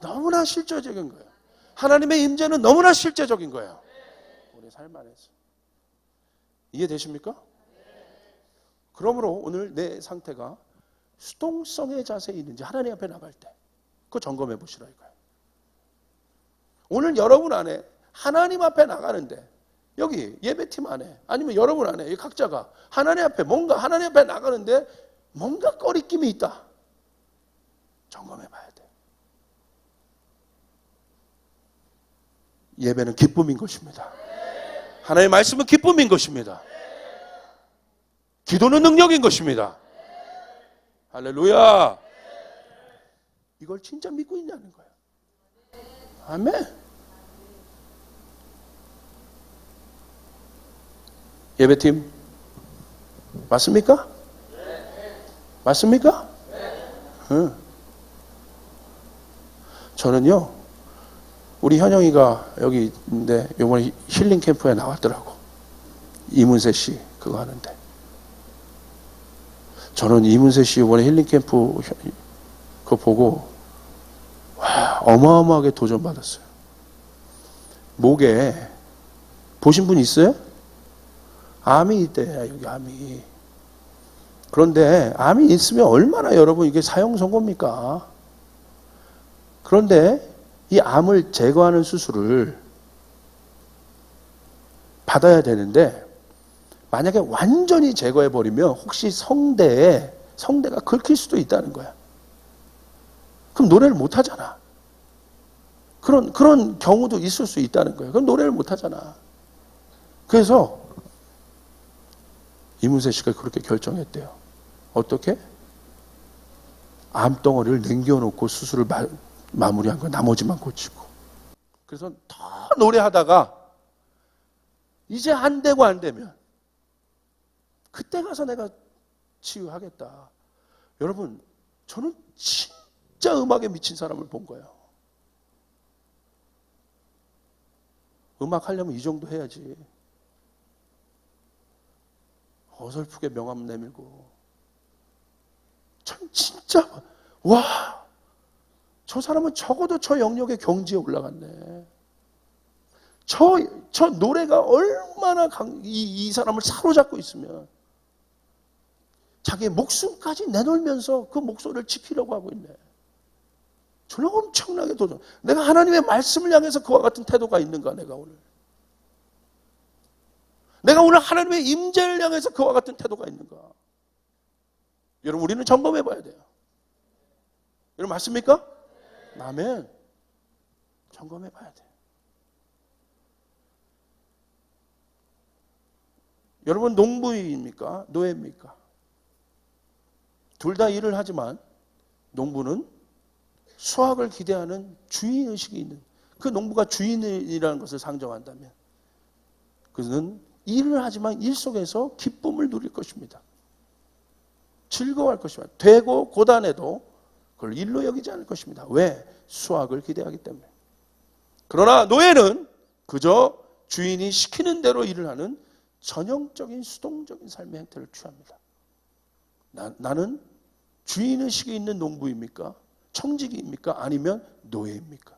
너무나 실제적인 거예요. 하나님의 임재는 너무나 실제적인 거예요. 우리 삶 안에서. 이해되십니까? 그러므로 오늘 내 상태가 수동성의 자세에 있는지 하나님 앞에 나갈 때 그거 점검해 보시라 이거예요. 오늘 여러분 안에 하나님 앞에 나가는데, 여기 예배팀 안에 아니면 여러분 안에 각자가 하나님 앞에 하나님 앞에 나가는데 뭔가 꺼리낌이 있다. 점검해 봐야 돼. 예배는 기쁨인 것입니다. 하나님의 말씀은 기쁨인 것입니다. 기도는 능력인 것입니다. 할렐루야. 이걸 진짜 믿고 있냐는 거예요. 아멘. 예배팀 맞습니까? 맞습니까? 응. 저는요, 우리 현영이가 여기 있는데 이번에 힐링 캠프에 나왔더라고. 이문세 씨 그거 하는데, 저는 이문세 씨 이번에 힐링 캠프 그거 보고 와, 어마어마하게 도전받았어요. 목에 보신 분 있어요? 암이 있대요. 여기 암이. 그런데 암이 있으면 얼마나 여러분 이게 사형 선고입니까? 그런데 이 암을 제거하는 수술을 받아야 되는데, 만약에 완전히 제거해버리면 혹시 성대가 긁힐 수도 있다는 거야. 그럼 노래를 못하잖아. 그런 경우도 있을 수 있다는 거예요. 그럼 노래를 못하잖아. 그래서 이문세 씨가 그렇게 결정했대요. 어떻게? 암덩어리를 남겨놓고 수술을 마무리한 거, 나머지만 고치고. 그래서 더 노래하다가 이제 안 되고 안 되면 그때 가서 내가 치유하겠다. 여러분, 저는 진짜 음악에 미친 사람을 본 거예요. 음악 하려면 이 정도 해야지. 어설프게 명함 내밀고. 전 진짜 와, 저 사람은 적어도 저 영역의 경지에 올라갔네. 저 노래가 얼마나 이 사람을 사로잡고 있으면 자기의 목숨까지 내놓으면서 그 목소리를 지키려고 하고 있네. 저는 엄청나게 도전. 내가 하나님의 말씀을 향해서 그와 같은 태도가 있는가, 내가 오늘 하나님의 임재를 향해서 그와 같은 태도가 있는가. 여러분, 우리는 점검해 봐야 돼요. 여러분, 맞습니까? 아멘. 점검해 봐야 돼요. 여러분, 농부입니까? 노예입니까? 둘 다 일을 하지만 농부는 수확을 기대하는 주인의식이 있는, 그 농부가 주인이라는 것을 상정한다면 그는 일을 하지만 일 속에서 기쁨을 누릴 것입니다. 즐거워할 것입니다. 되고 고단해도 그걸 일로 여기지 않을 것입니다. 왜? 수확을 기대하기 때문에. 그러나 노예는 그저 주인이 시키는 대로 일을 하는 전형적인 수동적인 삶의 행태를 취합니다. 나는 주인의식이 있는 농부입니까? 청지기입니까? 아니면 노예입니까?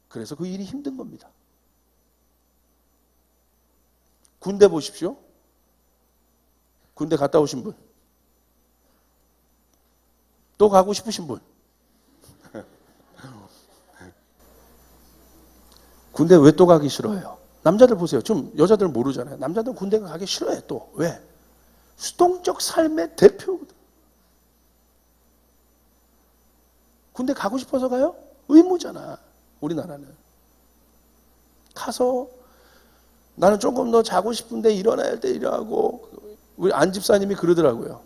그래서 그 일이 힘든 겁니다. 군대 보십시오. 군대 갔다 오신 분. 또 가고 싶으신 분. 군대 왜 또 가기 싫어해요? 남자들 보세요. 좀 여자들은 모르잖아요. 남자들은 군대 가기 싫어해. 또 왜? 수동적 삶의 대표거든. 군대 가고 싶어서 가요? 의무잖아. 우리나라는. 가서 나는 조금 더 자고 싶은데 일어나야 돼 이러고. 우리 안 집사님이 그러더라고요.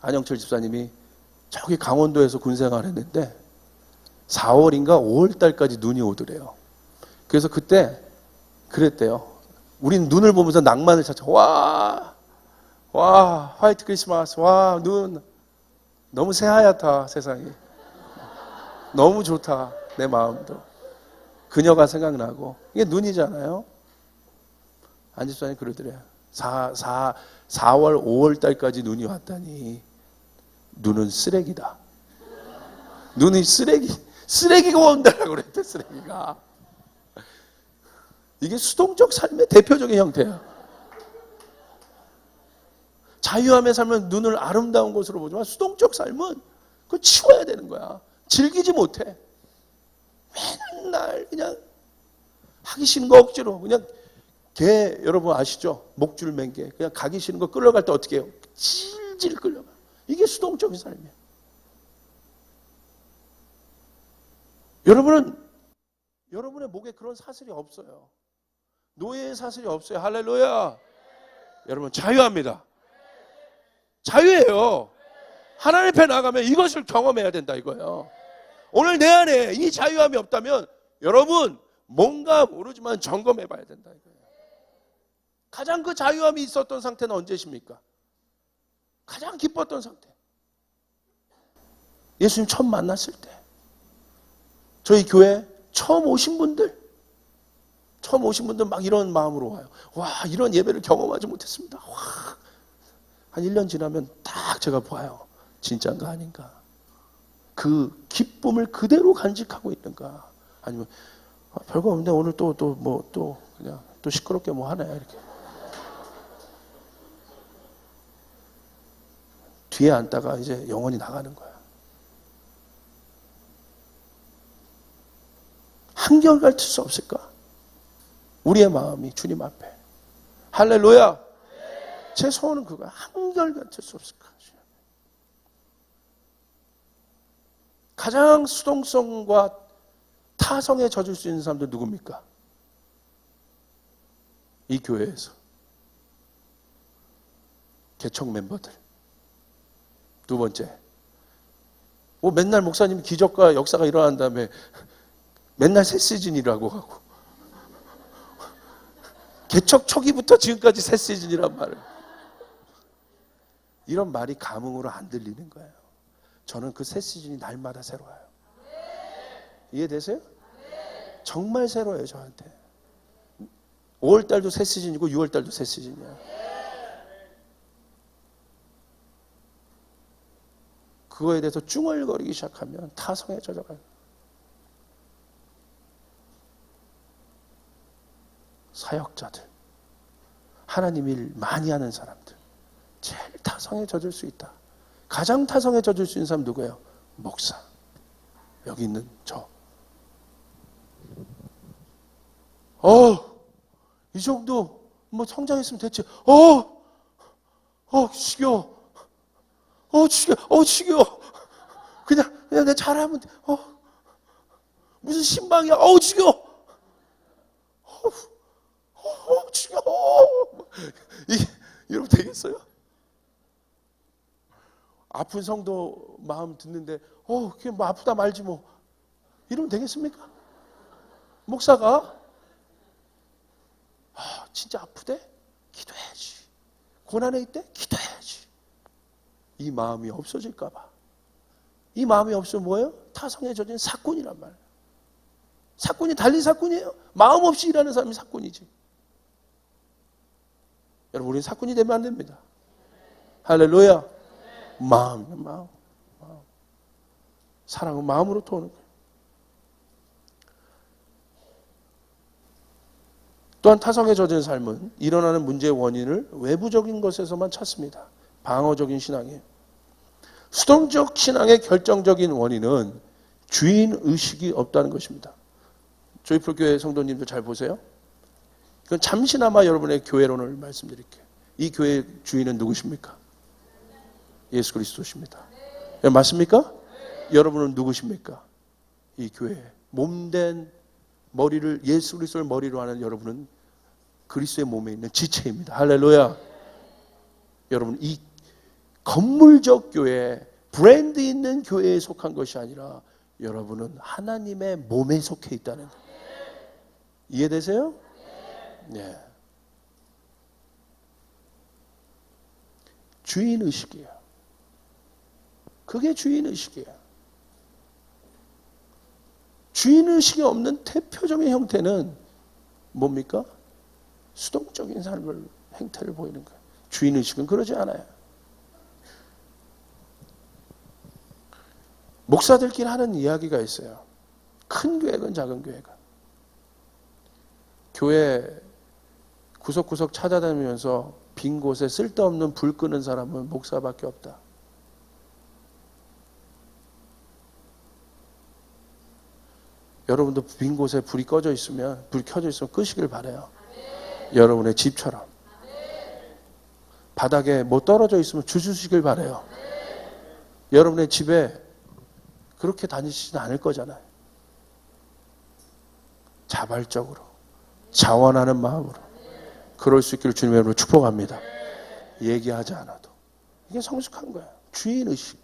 안영철 집사님이 저기 강원도에서 군생활 했는데 4월인가 5월 달까지 눈이 오더래요. 그래서 그때 그랬대요. 우린 눈을 보면서 낭만을 찾죠. 와, 화이트 크리스마스, 와, 눈. 너무 새하얗다, 세상이. 너무 좋다, 내 마음도. 그녀가 생각나고. 이게 눈이잖아요. 안 집사님 그러더래요. 4월, 5월 달까지 눈이 왔다니. 눈은 쓰레기다. 눈이 쓰레기가 온다라고 그랬대, 쓰레기가. 이게 수동적 삶의 대표적인 형태야. 자유함의 삶은 눈을 아름다운 곳으로 보지만 수동적 삶은 그거 치워야 되는 거야. 즐기지 못해. 맨날 그냥 하기 싫은 거 억지로. 그냥 개 여러분 아시죠? 목줄 맨 개. 그냥 가기 싫은 거 끌려갈 때 어떻게 해요? 질질 끌려가. 이게 수동적인 삶이야. 여러분의 목에 그런 사슬이 없어요. 노예의 사슬이 없어요. 할렐루야. 여러분 자유합니다. 자유예요. 하나님 앞에 나가면 이것을 경험해야 된다 이거예요. 오늘 내 안에 이 자유함이 없다면 여러분 뭔가 모르지만 점검해 봐야 된다 이거예요. 가장 그 자유함이 있었던 상태는 언제십니까? 가장 기뻤던 상태. 예수님 처음 만났을 때. 저희 교회 처음 오신 분들 막 이런 마음으로 와요. 와, 이런 예배를 경험하지 못했습니다. 와, 한 1년 지나면 딱 제가 봐요. 진짜인가 아닌가. 그 기쁨을 그대로 간직하고 있는가. 아니면 별거 없는데 오늘 또 그냥 또 시끄럽게 뭐 하네 이렇게. 뒤에 앉다가 이제 영혼이 나가는 거야. 한결같을 수 없을까? 우리의 마음이 주님 앞에. 할렐루야. 제 소원은 그거야. 한결같을 수 없을까? 가장 수동성과 타성에 젖을 수 있는 사람들 누굽니까? 이 교회에서. 개척 멤버들. 두 번째. 맨날 목사님 기적과 역사가 일어난 다음에 맨날 새 시즌이라고 하고. 개척 초기부터 지금까지 새 시즌이란 말을. 이런 말이 감흥으로 안 들리는 거예요. 저는 그 새 시즌이 날마다 새로워요. 이해되세요? 정말 새로워요 저한테. 5월달도 새 시즌이고 6월달도 새 시즌이야. 그거에 대해서 쭝얼거리기 시작하면 타성에 젖어가요. 사역자들, 하나님 일 많이 하는 사람들, 제일 타성에 젖을 수 있다. 가장 타성에 젖을 수 있는 사람 누구예요? 목사. 여기 있는 저. 이 정도 뭐 성장했으면 됐지. 지겨워. 지겨워. 그냥 내가 잘하면 돼. 무슨 신방이야. 지겨워. 지겨워. 이러면 되겠어요? 아픈 성도 마음 듣는데 그게 뭐 아프다 말지 뭐 이러면 되겠습니까? 목사가 진짜 아프대? 기도해야지. 고난에 있대? 기도해야지. 이 마음이 없어질까 봐. 이 마음이 없으면 뭐예요? 타성에 젖은 사꾼이란 말이에요. 사꾼이 달리 사꾼이에요. 마음 없이 일하는 사람이 사꾼이지. 여러분 우리는 사꾼이 되면 안 됩니다. 할렐루야. 마음. 사랑은 마음으로부터 오는 거예요. 또한 타성에 젖은 삶은 일어나는 문제의 원인을 외부적인 것에서만 찾습니다. 방어적인 신앙이에요. 수동적 신앙의 결정적인 원인은 주인의식이 없다는 것입니다. 저희 프로교회 성도님들 잘 보세요. 이건 잠시나마 여러분의 교회론을 말씀드릴게요. 이 교회의 주인은 누구십니까? 예수 그리스도십니다. 맞습니까? 여러분은 누구십니까? 이 교회 몸된 머리를 예수 그리스도를 머리로 하는 여러분은 그리스도의 몸에 있는 지체입니다. 할렐루야. 여러분, 이 건물적 교회, 브랜드 있는 교회에 속한 것이 아니라 여러분은 하나님의 몸에 속해 있다는 거예요. 이해되세요? 네. 주인의식이에요. 그게 주인의식이에요. 주인의식이 없는 대표적인 형태는 뭡니까? 수동적인 삶을, 행태를 보이는 거예요. 주인의식은 그러지 않아요. 목사들끼리 하는 이야기가 있어요. 큰 교회건 작은 교회건. 교회 구석구석 찾아다니면서 빈 곳에 쓸데없는 불 끄는 사람은 목사밖에 없다. 여러분도 빈 곳에 불이 꺼져 있으면, 불이 켜져 있으면 끄시길 바라요. 여러분의 집처럼. 바닥에 뭐 떨어져 있으면 주시길 바라요. 여러분의 집에 그렇게 다니시진 않을 거잖아요. 자발적으로, 자원하는 마음으로 그럴 수 있기를 주님의 이름으로 축복합니다. 얘기하지 않아도. 이게 성숙한 거예요. 주인의식.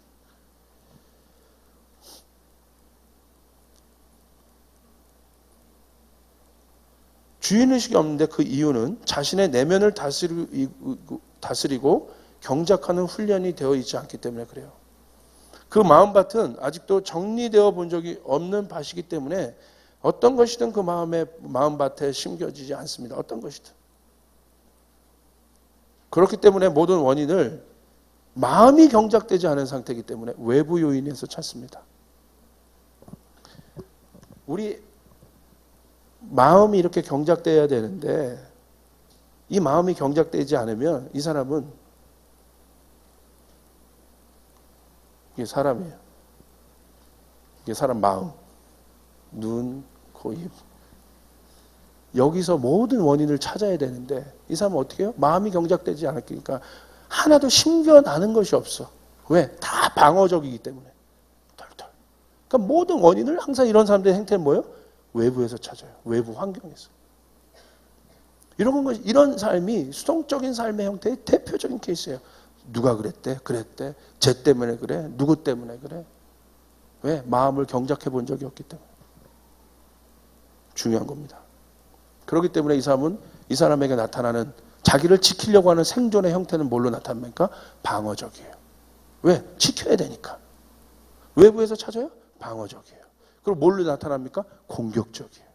주인의식이 없는데 그 이유는 자신의 내면을 다스리고 경작하는 훈련이 되어 있지 않기 때문에 그래요. 그 마음밭은 아직도 정리되어 본 적이 없는 밭이기 때문에 어떤 것이든 그 마음밭에 심겨지지 않습니다. 어떤 것이든. 그렇기 때문에 모든 원인을 마음이 경작되지 않은 상태이기 때문에 외부 요인에서 찾습니다. 우리 마음이 이렇게 경작되어야 되는데 이 마음이 경작되지 않으면 이 사람은 이게 사람이에요. 이게 사람 마음, 눈, 코, 입. 여기서 모든 원인을 찾아야 되는데 이 사람은 어떻게 해요? 마음이 경작되지 않았으니까 하나도 심겨나는 것이 없어. 왜? 다 방어적이기 때문에. 털털. 그러니까 모든 원인을 항상 이런 사람들의 행태는 뭐예요? 외부에서 찾아요. 외부 환경에서. 이런 삶이 수동적인 삶의 형태의 대표적인 케이스예요. 누가 그랬대? 그랬대. 쟤 때문에 그래? 누구 때문에 그래? 왜? 마음을 경작해 본 적이 없기 때문에. 중요한 겁니다. 그렇기 때문에 이 사람에게 나타나는 자기를 지키려고 하는 생존의 형태는 뭘로 나타납니까? 방어적이에요. 왜? 지켜야 되니까. 외부에서 찾아요? 방어적이에요. 그리고 뭘로 나타납니까? 공격적이에요.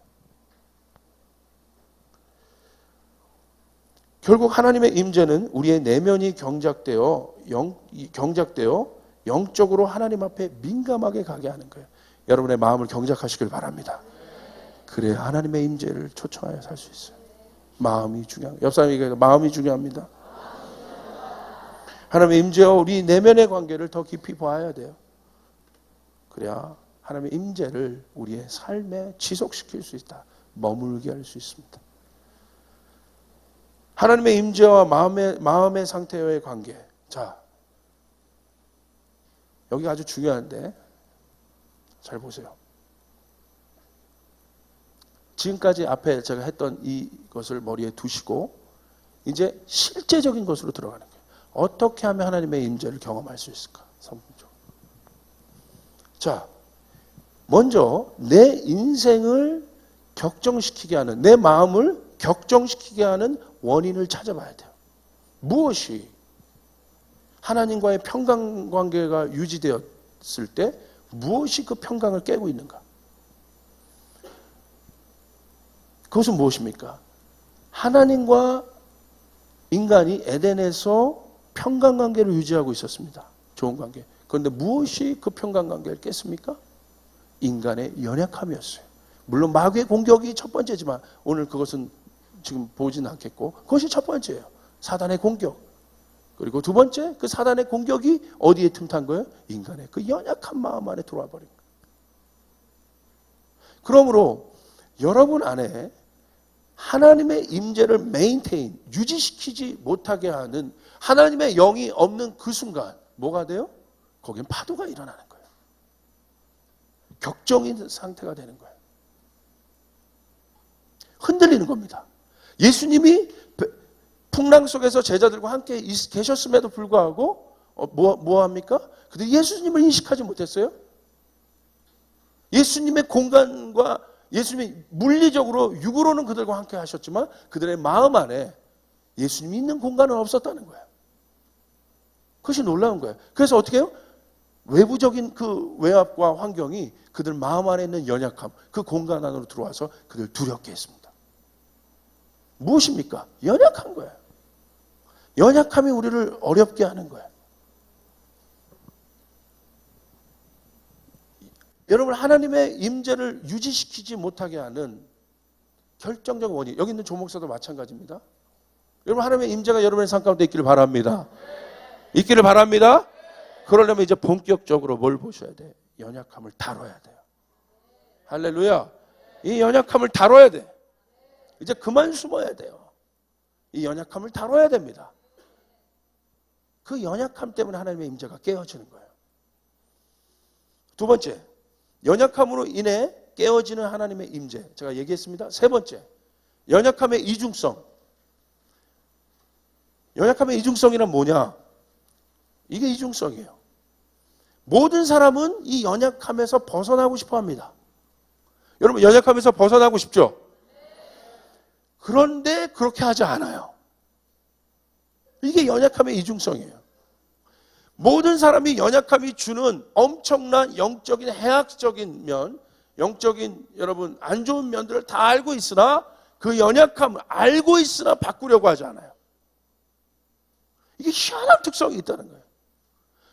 결국 하나님의 임재는 우리의 내면이 경작되어 영적으로 하나님 앞에 민감하게 가게 하는 거예요. 여러분의 마음을 경작하시길 바랍니다. 그래야 하나님의 임재를 초청하여 살 수 있어요. 마음이 중요합니다. 옆 사람에게 마음이 중요합니다. 하나님의 임재와 우리 내면의 관계를 더 깊이 봐야 돼요. 그래야 하나님의 임재를 우리의 삶에 지속시킬 수 있다. 머물게 할 수 있습니다. 하나님의 임재와 마음의 상태와의 관계. 자, 여기가 아주 중요한데 잘 보세요. 지금까지 앞에 제가 했던 이것을 머리에 두시고 이제 실제적인 것으로 들어가는 거예요. 어떻게 하면 하나님의 임재를 경험할 수 있을까? 성경적으로. 자, 먼저 내 인생을 격정시키게 하는, 내 마음을 격정시키게 하는 원인을 찾아봐야 돼요. 무엇이 하나님과의 평강관계가 유지되었을 때 무엇이 그 평강을 깨고 있는가? 그것은 무엇입니까? 하나님과 인간이 에덴에서 평강관계를 유지하고 있었습니다. 좋은 관계. 그런데 무엇이 그 평강관계를 깼습니까? 인간의 연약함이었어요. 물론 마귀의 공격이 첫 번째지만 오늘 그것은 지금 보지는 않겠고 그것이 첫 번째예요. 사단의 공격. 그리고 두 번째, 그 사단의 공격이 어디에 틈탄 거예요? 인간의 그 연약한 마음 안에 들어와 버린 거예요. 그러므로 여러분 안에 하나님의 임재를 유지시키지 못하게 하는 하나님의 영이 없는 그 순간 뭐가 돼요? 거기엔 파도가 일어나는 거예요. 격정인 상태가 되는 거예요. 흔들리는 겁니다. 예수님이 풍랑 속에서 제자들과 함께 계셨음에도 불구하고 뭐 합니까? 그들이 예수님을 인식하지 못했어요. 예수님의 공간과 예수님이 물리적으로 육으로는 그들과 함께 하셨지만 그들의 마음 안에 예수님이 있는 공간은 없었다는 거예요. 그것이 놀라운 거예요. 그래서 어떻게 해요? 외부적인 그 외압과 환경이 그들 마음 안에 있는 연약함, 그 공간 안으로 들어와서 그들 두렵게 했습니다. 무엇입니까? 연약한 거예요. 연약함이 우리를 어렵게 하는 거예요. 여러분, 하나님의 임재를 유지시키지 못하게 하는 결정적 원인, 여기 있는 조목사도 마찬가지입니다. 여러분, 하나님의 임재가 여러분의 삶 가운데 있기를 바랍니다. 있기를 바랍니다. 그러려면 이제 본격적으로 뭘 보셔야 돼? 연약함을 다뤄야 돼요. 할렐루야. 이 연약함을 다뤄야 돼. 이제 그만 숨어야 돼요. 이 연약함을 다뤄야 됩니다. 그 연약함 때문에 하나님의 임재가 깨어지는 거예요. 두 번째, 연약함으로 인해 깨어지는 하나님의 임재. 제가 얘기했습니다. 세 번째, 연약함의 이중성. 연약함의 이중성이란 뭐냐? 이게 이중성이에요. 모든 사람은 이 연약함에서 벗어나고 싶어 합니다. 여러분, 연약함에서 벗어나고 싶죠? 그런데 그렇게 하지 않아요. 이게 연약함의 이중성이에요. 모든 사람이 연약함이 주는 엄청난 영적인 해악적인 면, 영적인 여러분 안 좋은 면들을 다 알고 있으나 그 연약함을 알고 있으나 바꾸려고 하지 않아요. 이게 희한한 특성이 있다는 거예요.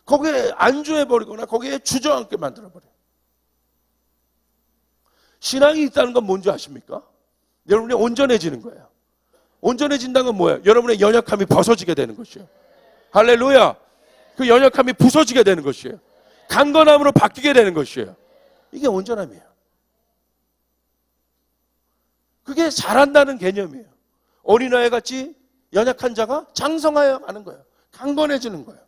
거기에 안주해버리거나 거기에 주저앉게 만들어버려요. 신앙이 있다는 건 뭔지 아십니까? 여러분이 온전해지는 거예요. 온전해진다는 건 뭐예요? 여러분의 연약함이 벗어지게 되는 것이에요. 할렐루야. 그 연약함이 부서지게 되는 것이에요. 강건함으로 바뀌게 되는 것이에요. 이게 온전함이에요. 그게 자란다는 개념이에요. 어린아이 같이 연약한 자가 장성하여 가는 거예요. 강건해지는 거예요.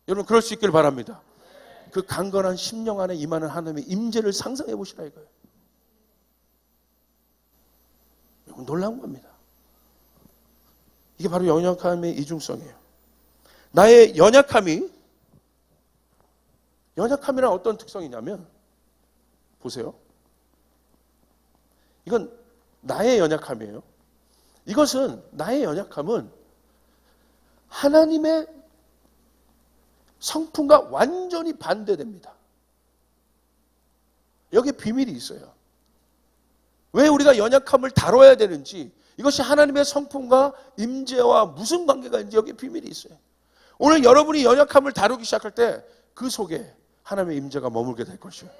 여러분, 그럴 수 있길 바랍니다. 그 강건한 심령 안에 임하는 하나님의 임재를 상상해 보시라 이거예요. 이건 놀라운 겁니다. 이게 바로 연약함의 이중성이에요. 나의 연약함이란 어떤 특성이냐면, 보세요. 이건 나의 연약함이에요. 나의 연약함은 하나님의 성품과 완전히 반대됩니다. 여기에 비밀이 있어요. 왜 우리가 연약함을 다뤄야 되는지, 이것이 하나님의 성품과 임재와 무슨 관계가 있는지 여기에 비밀이 있어요. 오늘 여러분이 연약함을 다루기 시작할 때 그 속에 하나님의 임재가 머물게 될 것이에요.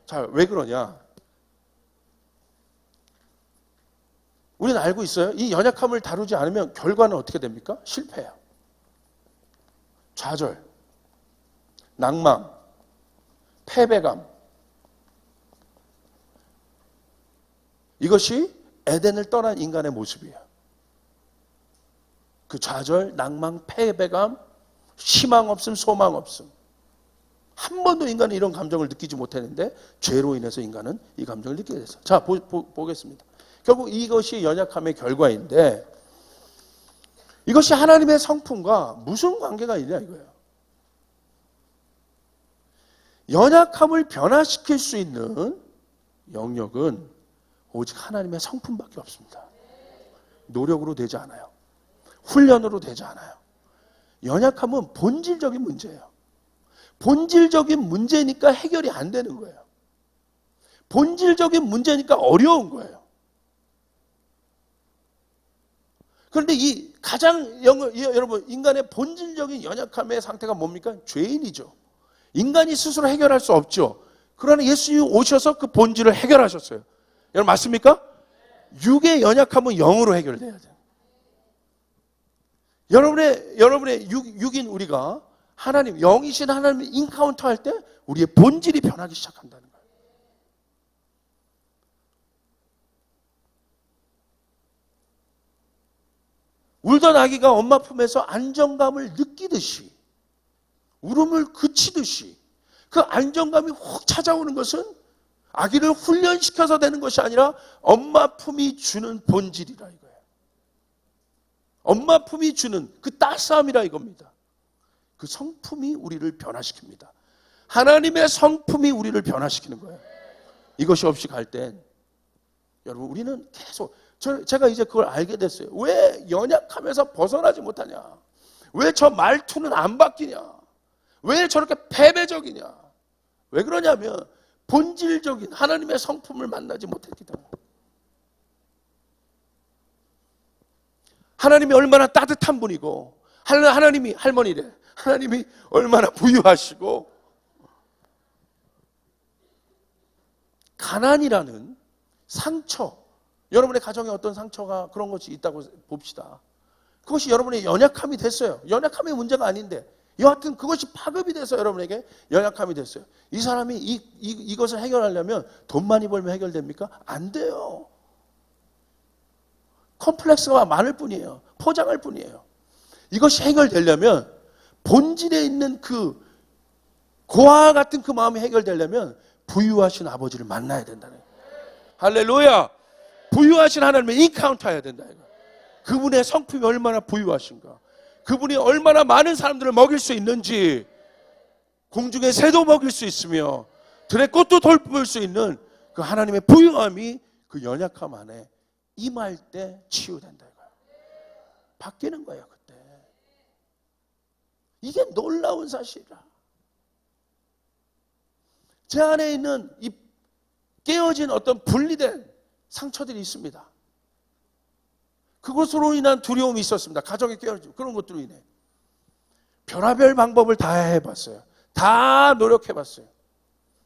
자, 왜 그러냐? 우리는 알고 있어요. 이 연약함을 다루지 않으면 결과는 어떻게 됩니까? 실패해요. 좌절, 낭망, 패배감. 이것이 에덴을 떠난 인간의 모습이에요. 그 좌절, 낭망, 패배감, 희망 없음, 소망 없음. 한 번도 인간은 이런 감정을 느끼지 못했는데 죄로 인해서 인간은 이 감정을 느끼게 됐어요. 자, 보겠습니다. 결국 이것이 연약함의 결과인데, 이것이 하나님의 성품과 무슨 관계가 있냐 이거예요. 연약함을 변화시킬 수 있는 영역은 오직 하나님의 성품밖에 없습니다. 노력으로 되지 않아요. 훈련으로 되지 않아요. 연약함은 본질적인 문제예요. 본질적인 문제니까 해결이 안 되는 거예요. 본질적인 문제니까 어려운 거예요. 그런데 이 가장 여러분, 인간의 본질적인 연약함의 상태가 뭡니까? 죄인이죠. 인간이 스스로 해결할 수 없죠. 그러나 예수님이 오셔서 그 본질을 해결하셨어요. 여러분, 맞습니까? 육의 연약함은 영으로 해결돼야 돼요. 여러분의 육인 우리가 하나님, 영이신 하나님을 인카운터 할 때 우리의 본질이 변하기 시작한다는 거예요. 울던 아기가 엄마 품에서 안정감을 느끼듯이, 울음을 그치듯이 그 안정감이 확 찾아오는 것은 아기를 훈련시켜서 되는 것이 아니라 엄마 품이 주는 본질이라 이거예요. 엄마 품이 주는 그 따스함이라 이겁니다. 그 성품이 우리를 변화시킵니다. 하나님의 성품이 우리를 변화시키는 거예요. 이것이 없이 갈 땐 여러분 우리는 계속 제가 이제 그걸 알게 됐어요. 왜 연약하면서 벗어나지 못하냐? 왜 저 말투는 안 바뀌냐? 왜 저렇게 패배적이냐? 왜 그러냐면 본질적인 하나님의 성품을 만나지 못했기 때문에. 하나님이 얼마나 따뜻한 분이고 하나님이 할머니래. 하나님이 얼마나 부유하시고 가난이라는 상처, 여러분의 가정에 어떤 상처가 그런 것이 있다고 봅시다. 그것이 여러분의 연약함이 됐어요. 연약함의 문제가 아닌데 여하튼 그것이 파급이 돼서 여러분에게 연약함이 됐어요. 이 사람이 이것을 해결하려면 돈 많이 벌면 해결됩니까? 안 돼요. 컴플렉스가 많을 뿐이에요. 포장할 뿐이에요. 이것이 해결되려면 본질에 있는 그 고아와 같은 그 마음이 해결되려면 부유하신 아버지를 만나야 된다는 거예요. 할렐루야. 부유하신 하나님을 인카운트해야 된다. 그분의 성품이 얼마나 부유하신가, 그분이 얼마나 많은 사람들을 먹일 수 있는지, 공중의 새도 먹일 수 있으며 들의 꽃도 돌볼 수 있는 그 하나님의 부유함이 그 연약함 안에 임할 때 치유된다 이거예요. 바뀌는 거예요 그때. 이게 놀라운 사실이라. 제 안에 있는 이 깨어진 어떤 분리된 상처들이 있습니다. 그것으로 인한 두려움이 있었습니다. 가정에 깨어진 그런 것들로 인해 별의별 방법을 다 해봤어요. 다 노력해봤어요.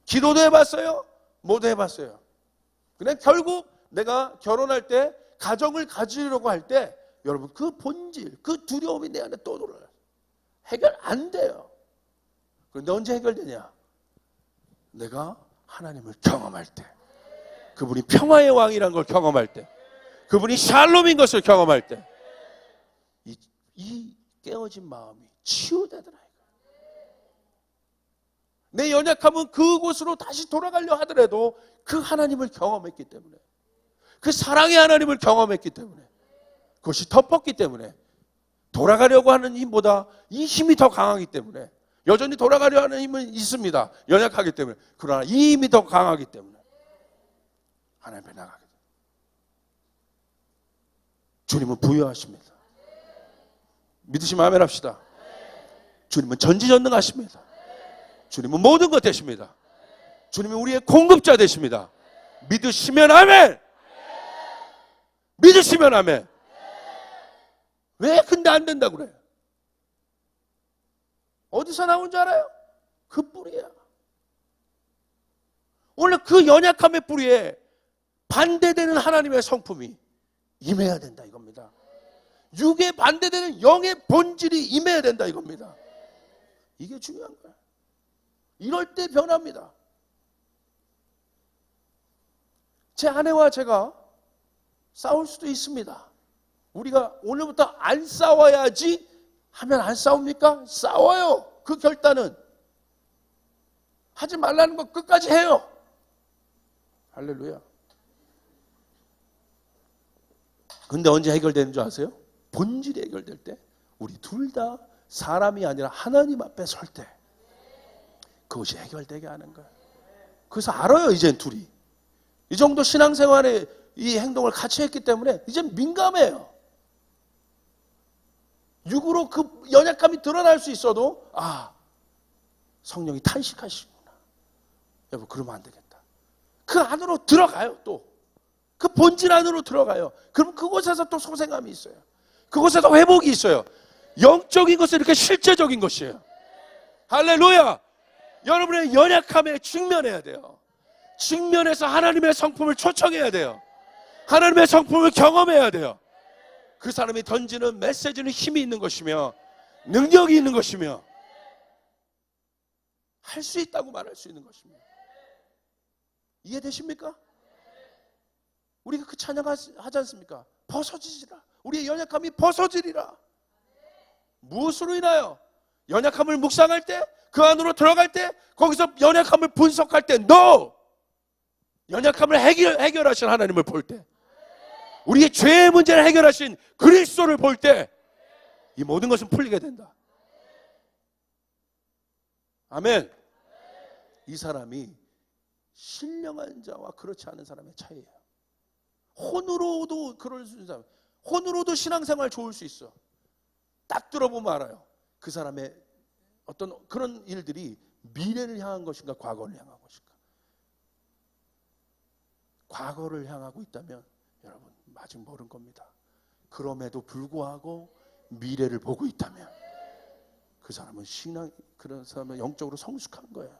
기도도 해봤어요. 뭐도 해봤어요. 근데 결국 내가 결혼할 때, 가정을 가지려고 할 때 여러분 그 본질, 그 두려움이 내 안에 또 들어요. 해결 안 돼요. 그런데 언제 해결되냐? 내가 하나님을 경험할 때, 그분이 평화의 왕이라는 걸 경험할 때, 그분이 샬롬인 것을 경험할 때 이 깨어진 마음이 치유되더라. 내 연약함은 그곳으로 다시 돌아가려 하더라도 그 하나님을 경험했기 때문에, 그 사랑의 하나님을 경험했기 때문에, 그것이 덮었기 때문에 돌아가려고 하는 힘보다 이 힘이 더 강하기 때문에, 여전히 돌아가려 하는 힘은 있습니다. 연약하기 때문에. 그러나 이 힘이 더 강하기 때문에 하나님 앞에 나가게 됩니다. 주님은 부유하십니다. 믿으시면 아멘 합시다. 주님은 전지전능하십니다. 주님은 모든 것 되십니다. 주님은 우리의 공급자 되십니다. 믿으시면 아멘. 믿으시면 아멘. 왜 근데 안 된다고 그래요? 어디서 나온 줄 알아요? 그 뿌리야. 원래 그 연약함의 뿌리에 반대되는 하나님의 성품이 임해야 된다 이겁니다. 육에 반대되는 영의 본질이 임해야 된다 이겁니다. 이게 중요한 거야. 이럴 때 변합니다. 제 아내와 제가 싸울 수도 있습니다. 우리가 오늘부터 안 싸워야지 하면 안 싸웁니까? 싸워요. 그 결단은 하지 말라는 거 끝까지 해요. 할렐루야. 근데 언제 해결되는 줄 아세요? 본질이 해결될 때, 우리 둘 다 사람이 아니라 하나님 앞에 설 때 그것이 해결되게 하는 거예요. 그래서 알아요. 이젠 둘이 이 정도 신앙생활에 이 행동을 같이 했기 때문에 이젠 민감해요. 육으로 그 연약함이 드러날 수 있어도 성령이 탄식하시구나. 여보 그러면 안 되겠다. 그 안으로 들어가요. 또 그 본질 안으로 들어가요. 그럼 그곳에서 또 소생함이 있어요. 그곳에서 회복이 있어요. 영적인 것은 이렇게 실제적인 것이에요. 할렐루야. 여러분의 연약함에 직면해야 돼요. 직면해서 하나님의 성품을 초청해야 돼요. 하나님의 성품을 경험해야 돼요. 그 사람이 던지는 메시지는 힘이 있는 것이며 능력이 있는 것이며 할 수 있다고 말할 수 있는 것입니다. 이해되십니까? 우리가 그 찬양하지 않습니까? 벗어지리라. 우리의 연약함이 벗어지리라. 무엇으로 인하여? 연약함을 묵상할 때, 그 안으로 들어갈 때, 거기서 연약함을 분석할 때, no! 연약함을 해결하신 하나님을 볼 때, 우리의 죄의 문제를 해결하신 그리스도를 볼 때 이 모든 것은 풀리게 된다. 아멘. 이 사람이 신령한 자와 그렇지 않은 사람의 차이예요. 혼으로도 그럴 수 있는 사람, 혼으로도 신앙생활 좋을 수 있어. 딱 들어보면 알아요. 그 사람의 어떤 그런 일들이 미래를 향한 것인가 과거를 향한 것인가. 과거를 향하고 있다면 여러분 아직 모른 겁니다. 그럼에도 불구하고 미래를 보고 있다면 그 사람은 그런 사람은 영적으로 성숙한 거예요.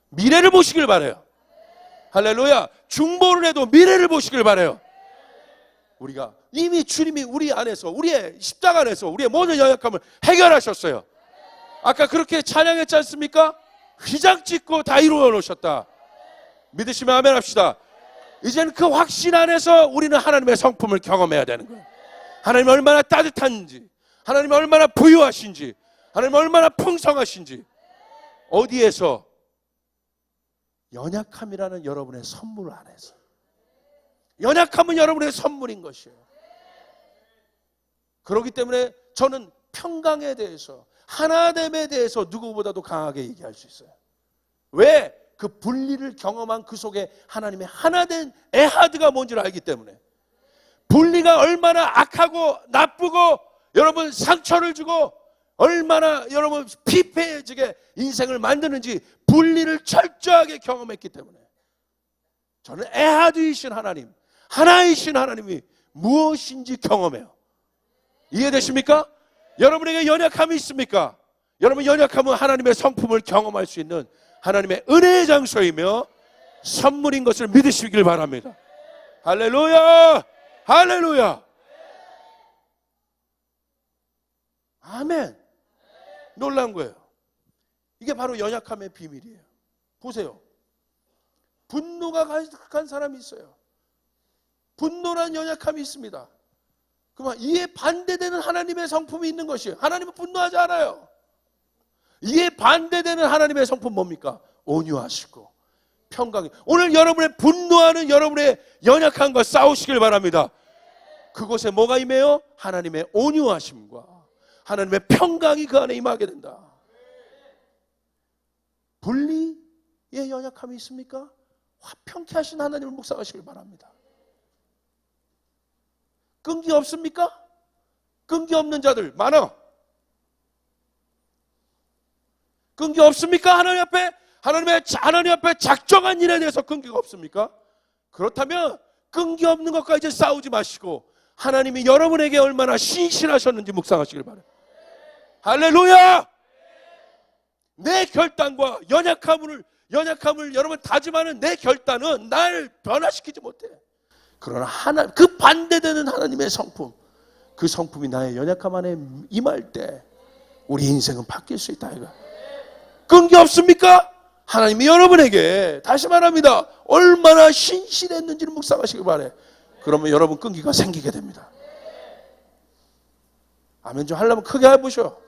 미래를 보시길 바라요. 할렐루야. 중보를 해도 미래를 보시길 바라요. 우리가 이미 주님이 우리 안에서, 우리의 십자가 안에서 우리의 모든 연약함을 해결하셨어요. 아까 그렇게 찬양했지 않습니까? 휘장 찢고 다 이루어 놓으셨다. 믿으시면 아멘 합시다. 이제는 그 확신 안에서 우리는 하나님의 성품을 경험해야 되는 거예요. 하나님이 얼마나 따뜻한지, 하나님이 얼마나 부유하신지, 하나님이 얼마나 풍성하신지. 어디에서? 연약함이라는 여러분의 선물 안에서. 연약함은 여러분의 선물인 것이에요. 그렇기 때문에 저는 평강에 대해서, 하나됨에 대해서 누구보다도 강하게 얘기할 수 있어요. 왜? 그 분리를 경험한 그 속에 하나님의 하나된 에하드가 뭔지를 알기 때문에. 분리가 얼마나 악하고 나쁘고 여러분 상처를 주고 얼마나 여러분 피폐해지게 인생을 만드는지 분리를 철저하게 경험했기 때문에 저는 에하드이신 하나님, 하나이신 하나님이 무엇인지 경험해요. 이해되십니까? 여러분에게 연약함이 있습니까? 여러분 연약함은 하나님의 성품을 경험할 수 있는 하나님의 은혜의 장소이며 선물인 것을 믿으시길 바랍니다. 할렐루야! 할렐루야! 아멘. 놀란 거예요. 이게 바로 연약함의 비밀이에요. 보세요. 분노가 가득한 사람이 있어요. 분노란 연약함이 있습니다. 그만 이에 반대되는 하나님의 성품이 있는 것이에요. 하나님은 분노하지 않아요. 이에 반대되는 하나님의 성품 뭡니까? 온유하시고 평강이. 오늘 여러분의 분노하는 여러분의 연약함과 싸우시길 바랍니다. 그곳에 뭐가 임해요? 하나님의 온유하심과 하나님의 평강이 그 안에 임하게 된다. 분리의 연약함이 있습니까? 화평케 하신 하나님을 묵상하시길 바랍니다. 끈기 없습니까? 끈기 없는 자들 많아. 끈기 없습니까? 하나님 앞에 작정한 일에 대해서 끈기가 없습니까? 그렇다면 끈기 없는 것과 이제 싸우지 마시고 하나님이 여러분에게 얼마나 신실하셨는지 묵상하시길 바라요. 할렐루야! 내 결단과 연약함을 여러분 다짐하는 내 결단은 날 변화시키지 못해. 그러나 그 반대되는 하나님의 성품, 그 성품이 나의 연약함 안에 임할 때 우리 인생은 바뀔 수 있다. 이거. 끈기 없습니까? 하나님이 여러분에게 다시 말합니다. 얼마나 신실했는지를 묵상하시길 바래. 그러면 여러분 끈기가 생기게 됩니다. 아멘 좀 하려면 크게 해보시오.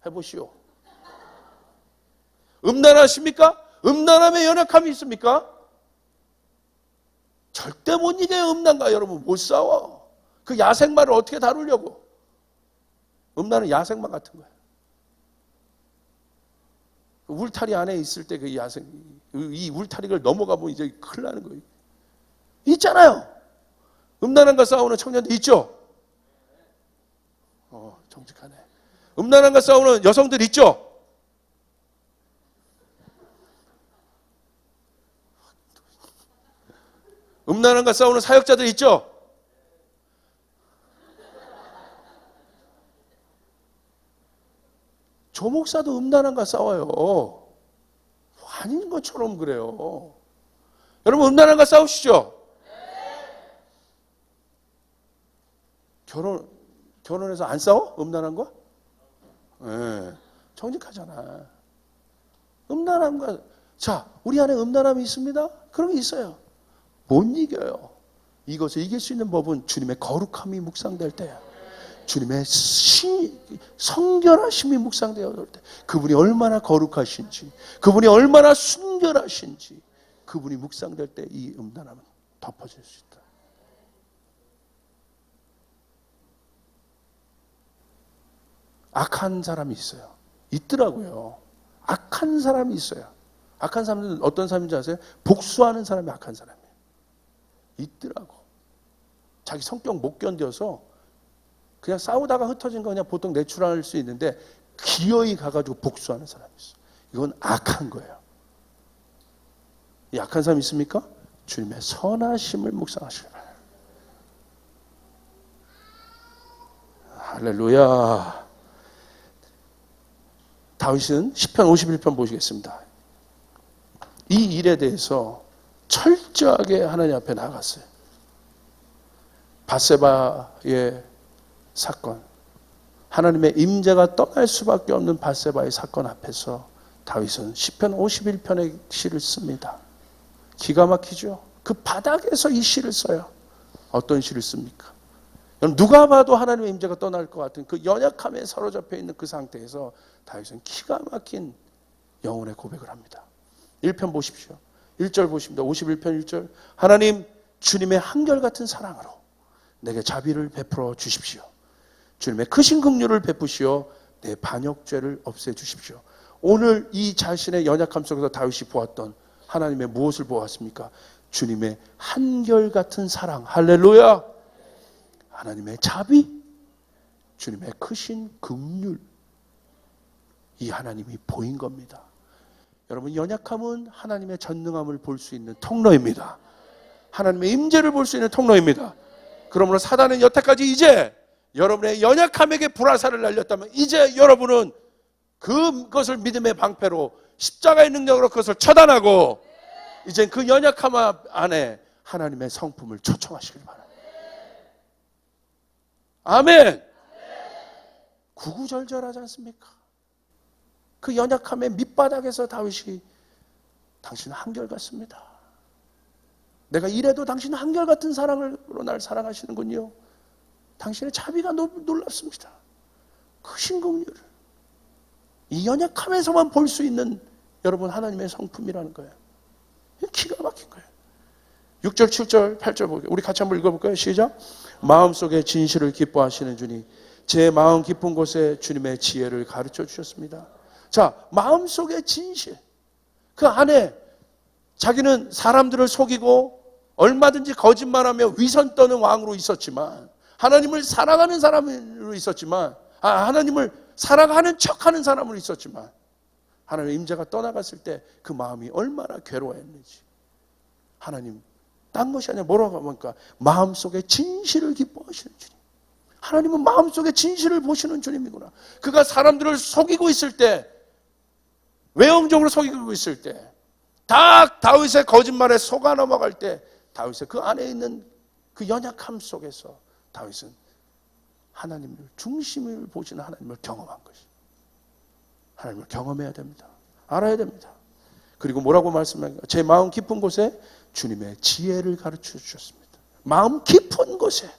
해보시오. 음란하십니까? 음란함에 연약함이 있습니까? 절대 못 이겨요. 음란과 여러분 못 싸워. 그 야생마를 어떻게 다루려고? 음란은 야생마 같은 거예요. 울타리 안에 있을 때 그 이 울타리를 넘어가면 이제 큰일 나는 거예요. 있잖아요. 음란함과 싸우는 청년들 있죠? 정직하네. 음란함과 싸우는 여성들 있죠? 음란함과 싸우는 사역자들 있죠? 조 목사도 음란함과 싸워요. 아닌 것처럼 그래요. 여러분 음란함과 싸우시죠? 결혼해서 안 싸워? 음란함과? 네, 정직하잖아. 음란함과 자, 우리 안에 음란함이 있습니다? 그런 게 있어요. 못 이겨요. 이것을 이길 수 있는 법은 주님의 거룩함이 묵상될 때야. 주님의 성결하심이 묵상되어질 때 그분이 얼마나 거룩하신지, 그분이 얼마나 순결하신지, 그분이 묵상될 때 이 음란함은 덮어질 수 있다. 악한 사람이 있어요. 있더라고요. 악한 사람이 있어요. 악한 사람들은 어떤 사람인지 아세요? 복수하는 사람이 악한 사람이에요. 있더라고. 자기 성격 못 견뎌서 그냥 싸우다가 흩어진 거 그냥 보통 내추럴할 수 있는데 기어이 가가지고 복수하는 사람이 있어요. 이건 악한 거예요. 이 악한 사람 있습니까? 주님의 선하심을 묵상하시기 바랍니다. 할렐루야. 다윗은 시편 51편 보시겠습니다. 이 일에 대해서 철저하게 하나님 앞에 나아갔어요. 밧세바의 사건, 하나님의 임재가 떠날 수밖에 없는 밧세바의 사건 앞에서 다윗은 시편 51편의 시를 씁니다. 기가 막히죠. 그 바닥에서 이 시를 써요. 어떤 시를 씁니까? 누가 봐도 하나님의 임재가 떠날 것 같은 그 연약함에 사로잡혀 있는 그 상태에서 다윗은 기가 막힌 영혼의 고백을 합니다. 1편 보십시오. 1절 보십니다. 51편 1절. 하나님, 주님의 한결같은 사랑으로 내게 자비를 베풀어 주십시오. 주님의 크신 긍휼을 베푸시어 내 반역죄를 없애주십시오. 오늘 이 자신의 연약함 속에서 다윗이 보았던 하나님의 무엇을 보았습니까? 주님의 한결같은 사랑. 할렐루야. 하나님의 자비, 주님의 크신 긍휼, 이 하나님이 보인 겁니다. 여러분, 연약함은 하나님의 전능함을 볼 수 있는 통로입니다. 하나님의 임재를 볼 수 있는 통로입니다. 그러므로 사단은 여태까지 이제 여러분의 연약함에게 불화살을 날렸다면 이제 여러분은 그것을 믿음의 방패로 십자가의 능력으로 그것을 처단하고 이제 그 연약함 안에 하나님의 성품을 초청하시길 바랍니다. 아멘. 구구절절하지 않습니까? 그 연약함의 밑바닥에서 다윗이 당신은 한결같습니다. 내가 이래도 당신은 한결같은 사랑으로 날 사랑하시는군요. 당신의 자비가 놀랍습니다. 크신 긍휼을 이 연약함에서만 볼 수 있는 여러분 하나님의 성품이라는 거예요. 기가 막힌 거예요. 6절, 7절, 8절 보게. 우리 같이 한번 읽어볼까요? 시작. 마음속에 진실을 기뻐하시는 주님, 제 마음 깊은 곳에 주님의 지혜를 가르쳐 주셨습니다. 자, 마음속의 진실. 그 안에 자기는 사람들을 속이고 얼마든지 거짓말하며 위선 떠는 왕으로 있었지만, 하나님을 사랑하는 사람으로 있었지만, 하나님을 사랑하는 척하는 사람으로 있었지만, 하나님의 임재가 떠나갔을 때 그 마음이 얼마나 괴로워했는지. 하나님, 딴 것이 아니라 뭐라고 합니까? 마음속에 진실을 기뻐하시는 주님. 하나님은 마음속에 진실을 보시는 주님이구나. 그가 사람들을 속이고 있을 때, 외형적으로 속이고 있을 때, 다윗의 거짓말에 속아 넘어갈 때, 다윗의 그 안에 있는 그 연약함 속에서 다윗은 하나님을, 중심을 보시는 하나님을 경험한 것이. 하나님을 경험해야 됩니다. 알아야 됩니다. 그리고 뭐라고 말씀합니까? 제 마음 깊은 곳에 주님의 지혜를 가르쳐 주셨습니다. 마음 깊은 곳에.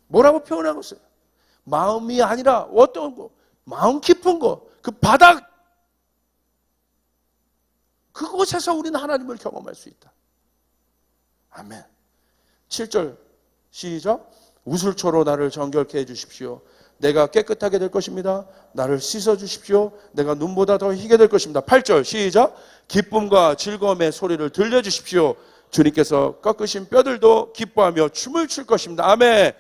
뭐라고 표현하고 있어요? 마음이 아니라 어떤 거? 마음 깊은 거. 그 바닥. 그곳에서 우리는 하나님을 경험할 수 있다. 아멘. 7절 시작. 우슬초로 나를 정결케 해주십시오. 내가 깨끗하게 될 것입니다. 나를 씻어주십시오. 내가 눈보다 더 희게 될 것입니다. 8절 시작. 기쁨과 즐거움의 소리를 들려주십시오. 주님께서 꺾으신 뼈들도 기뻐하며 춤을 출 것입니다. 아멘.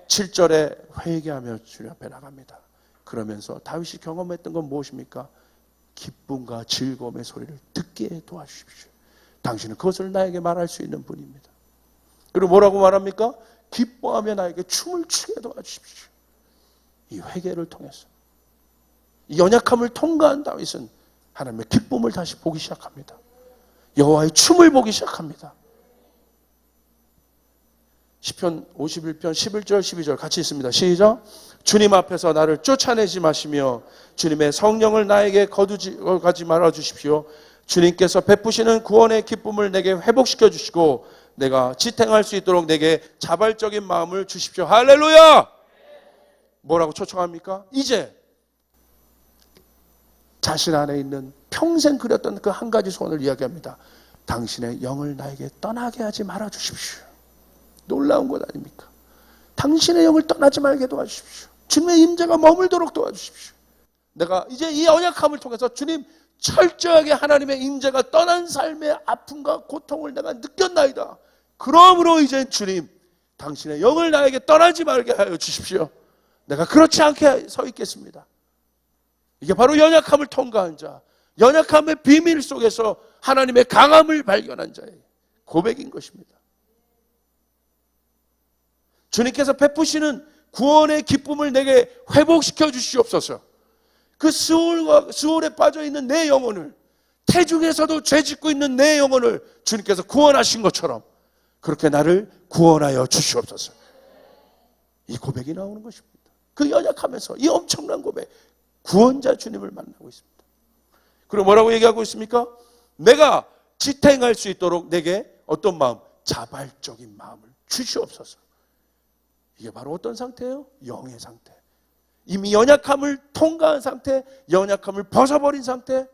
7절에 회개하며 주님 앞에 나갑니다. 그러면서 다윗이 경험했던 건 무엇입니까? 기쁨과 즐거움의 소리를 듣게 도와주십시오. 당신은 그것을 나에게 말할 수 있는 분입니다. 그리고 뭐라고 말합니까? 기뻐하며 나에게 춤을 추게 도와주십시오. 이 회개를 통해서 이 연약함을 통과한 다윗은 하나님의 기쁨을 다시 보기 시작합니다. 여호와의 춤을 보기 시작합니다. 시편 51편 11절 12절 같이 있습니다. 시작. 주님 앞에서 나를 쫓아내지 마시며 주님의 성령을 나에게 거두지 말아 주십시오. 주님께서 베푸시는 구원의 기쁨을 내게 회복시켜 주시고 내가 지탱할 수 있도록 내게 자발적인 마음을 주십시오. 할렐루야. 뭐라고 초청합니까? 이제 자신 안에 있는 평생 그렸던 그 한 가지 소원을 이야기합니다. 당신의 영을 나에게 떠나게 하지 말아 주십시오. 놀라운 것 아닙니까? 당신의 영을 떠나지 말게 도와주십시오. 주님의 임재가 머물도록 도와주십시오. 내가 이제 이 언약함을 통해서 주님 철저하게 하나님의 임재가 떠난 삶의 아픔과 고통을 내가 느꼈나이다. 그러므로 이제 주님 당신의 영을 나에게 떠나지 말게 하여 주십시오. 내가 그렇지 않게 서 있겠습니다. 이게 바로 연약함을 통과한 자, 연약함의 비밀 속에서 하나님의 강함을 발견한 자의 고백인 것입니다. 주님께서 베푸시는 구원의 기쁨을 내게 회복시켜 주시옵소서. 그 수월에 빠져 있는 내 영혼을, 태중에서도 죄 짓고 있는 내 영혼을 주님께서 구원하신 것처럼 그렇게 나를 구원하여 주시옵소서. 이 고백이 나오는 것입니다. 그 연약하면서 이 엄청난 고백, 구원자 주님을 만나고 있습니다. 그리고 뭐라고 얘기하고 있습니까? 내가 지탱할 수 있도록 내게 어떤 마음? 자발적인 마음을 주시옵소서. 이게 바로 어떤 상태예요? 영의 상태. 이미 연약함을 통과한 상태, 연약함을 벗어버린 상태,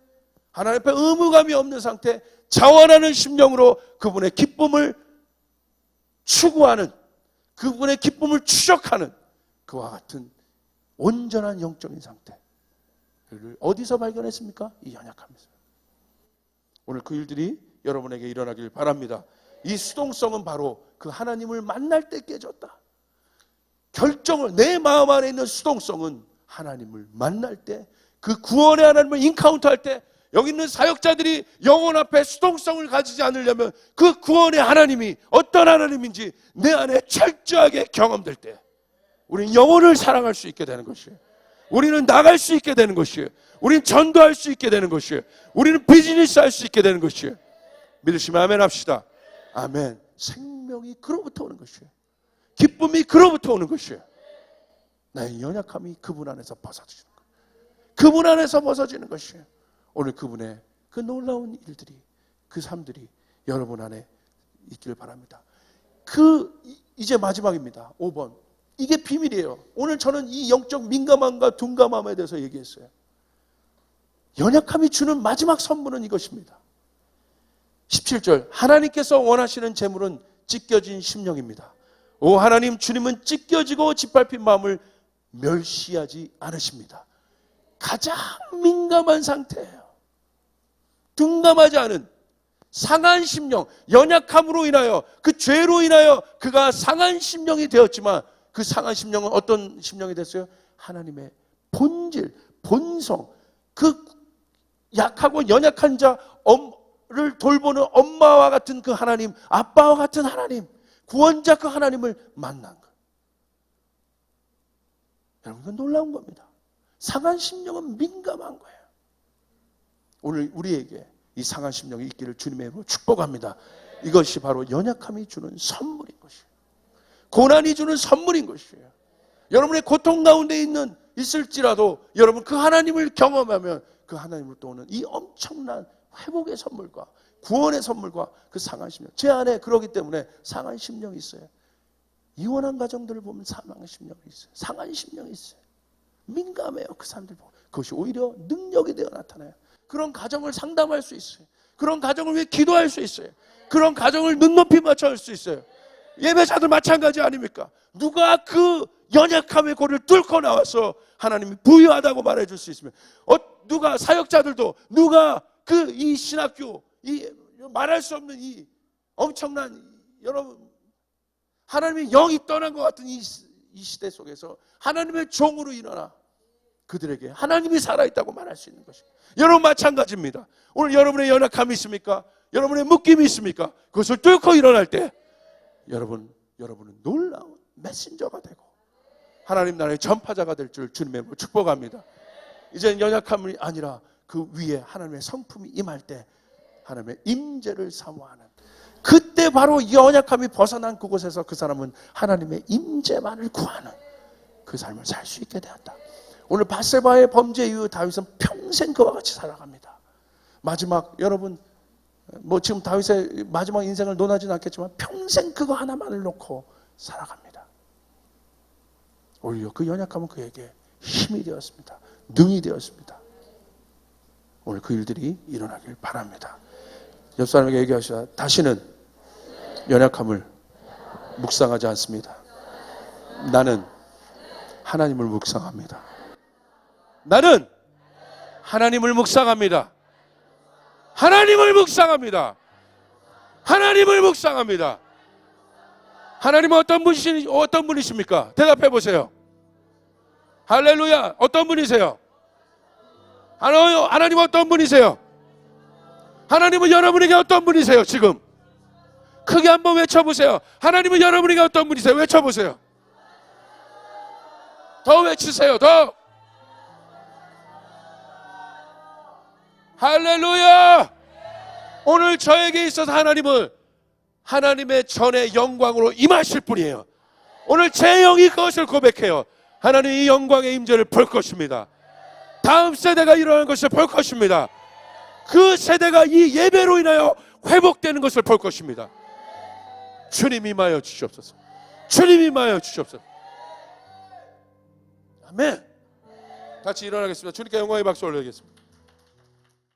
하나님 앞에 의무감이 없는 상태, 자원하는 심령으로 그분의 기쁨을 추구하는, 그분의 기쁨을 추적하는 그와 같은 온전한 영적인 상태를 어디서 발견했습니까? 이 연약함에서. 오늘 그 일들이 여러분에게 일어나길 바랍니다. 이 수동성은 바로 그 하나님을 만날 때 깨졌다. 결정을, 내 마음 안에 있는 수동성은 하나님을 만날 때, 그 구원의 하나님을 인카운트할 때, 여기 있는 사역자들이 영혼 앞에 수동성을 가지지 않으려면 그 구원의 하나님이 어떤 하나님인지 내 안에 철저하게 경험될 때 우리는 영혼을 사랑할 수 있게 되는 것이에요. 우리는 나갈 수 있게 되는 것이에요. 우리는 전도할 수 있게 되는 것이에요. 우리는 비즈니스 할 수 있게 되는 것이에요. 믿으시면 아멘 합시다. 아멘. 생명이 그로부터 오는 것이에요. 기쁨이 그로부터 오는 것이에요. 나의 연약함이 그분 안에서 벗어지는 거예요. 그분 안에서 벗어지는 것이에요. 오늘 그분의 그 놀라운 일들이, 그 삶들이 여러분 안에 있기를 바랍니다. 이제 마지막입니다. 5번. 이게 비밀이에요. 오늘 저는 이 영적 민감함과 둔감함에 대해서 얘기했어요. 연약함이 주는 마지막 선물은 이것입니다. 17절. 하나님께서 원하시는 재물은 찢겨진 심령입니다. 오 하나님, 주님은 찢겨지고 짓밟힌 마음을 멸시하지 않으십니다. 가장 민감한 상태예요. 둔감하지 않은 상한 심령, 연약함으로 인하여, 그 죄로 인하여 그가 상한 심령이 되었지만 그 상한 심령은 어떤 심령이 됐어요? 하나님의 본질, 본성, 그 약하고 연약한 자를 돌보는 엄마와 같은 그 하나님, 아빠와 같은 하나님, 구원자 그 하나님을 만난 거예요. 여러분, 이건 놀라운 겁니다. 상한 심령은 민감한 거예요. 오늘 우리에게 이 상한 심령이 있기를 주님의 이름으로 축복합니다. 이것이 바로 연약함이 주는 선물인 것이에요. 고난이 주는 선물인 것이에요. 여러분의 고통 가운데 있을지라도 여러분 그 하나님을 경험하면 그 하나님으로부터 오는 이 엄청난 회복의 선물과 구원의 선물과 그 상한 심령, 제 안에 그러기 때문에 상한 심령이 있어요. 이혼한 가정들을 보면 상한 심령이 있어요. 상한 심령이 있어요. 민감해요. 그 사람들 보고. 그것이 오히려 능력이 되어 나타나요. 그런 가정을 상담할 수 있어요. 그런 가정을 위해 기도할 수 있어요. 그런 가정을 눈높이 맞춰줄 수 있어요. 예배자들 마찬가지 아닙니까? 누가 그 연약함의 고리를 뚫고 나와서 하나님이 부유하다고 말해줄 수 있으면, 누가 사역자들도, 누가 이 신학교, 이 말할 수 없는 이 엄청난, 여러분, 하나님의 영이 떠난 것 같은 이 시대 속에서 하나님의 종으로 일어나 그들에게 하나님이 살아있다고 말할 수 있는 것입니다. 여러분 마찬가지입니다. 오늘 여러분의 연약함이 있습니까? 여러분의 묶임이 있습니까? 그것을 뚫고 일어날 때 여러분은 놀라운 메신저가 되고 하나님 나라의 전파자가 될 줄 주님의 이름으로 축복합니다. 이제는 연약함이 아니라 그 위에 하나님의 성품이 임할 때 하나님의 임재를 사모하는, 그때 바로 연약함이 벗어난 그곳에서 그 사람은 하나님의 임재만을 구하는 그 삶을 살 수 있게 되었다. 오늘 밧세바의 범죄 이후 다윗은 평생 그와 같이 살아갑니다. 마지막, 여러분 지금 다윗의 마지막 인생을 논하지는 않겠지만 평생 그거 하나만을 놓고 살아갑니다. 오히려 그 연약함은 그에게 힘이 되었습니다. 능이 되었습니다. 오늘 그 일들이 일어나길 바랍니다. 옆 사람에게 얘기하시라. 다시는 연약함을 묵상하지 않습니다. 나는 하나님을 묵상합니다. 나는 하나님을 묵상합니다. 하나님을 묵상합니다. 하나님을 묵상합니다. 하나님은 어떤 분이십니까? 대답해 보세요. 할렐루야. 어떤 분이세요? 하나님은 어떤 분이세요? 하나님은 여러분에게 어떤 분이세요? 지금 크게 한번 외쳐보세요. 하나님은 여러분에게 어떤 분이세요? 외쳐보세요. 더 외치세요. 더. 할렐루야. 오늘 저에게 있어서 하나님은 하나님의 전의 영광으로 임하실 분이에요. 오늘 제 영이 그것을 고백해요. 하나님 이 영광의 임재를 볼 것입니다. 다음 세대가 일어나는 것을 볼 것입니다. 그 세대가 이 예배로 인하여 회복되는 것을 볼 것입니다. 주님 임하여 주시옵소서. 주님 임하여 주시옵소서. 아멘. 같이 일어나겠습니다. 주님께 영광의 박수 올리겠습니다.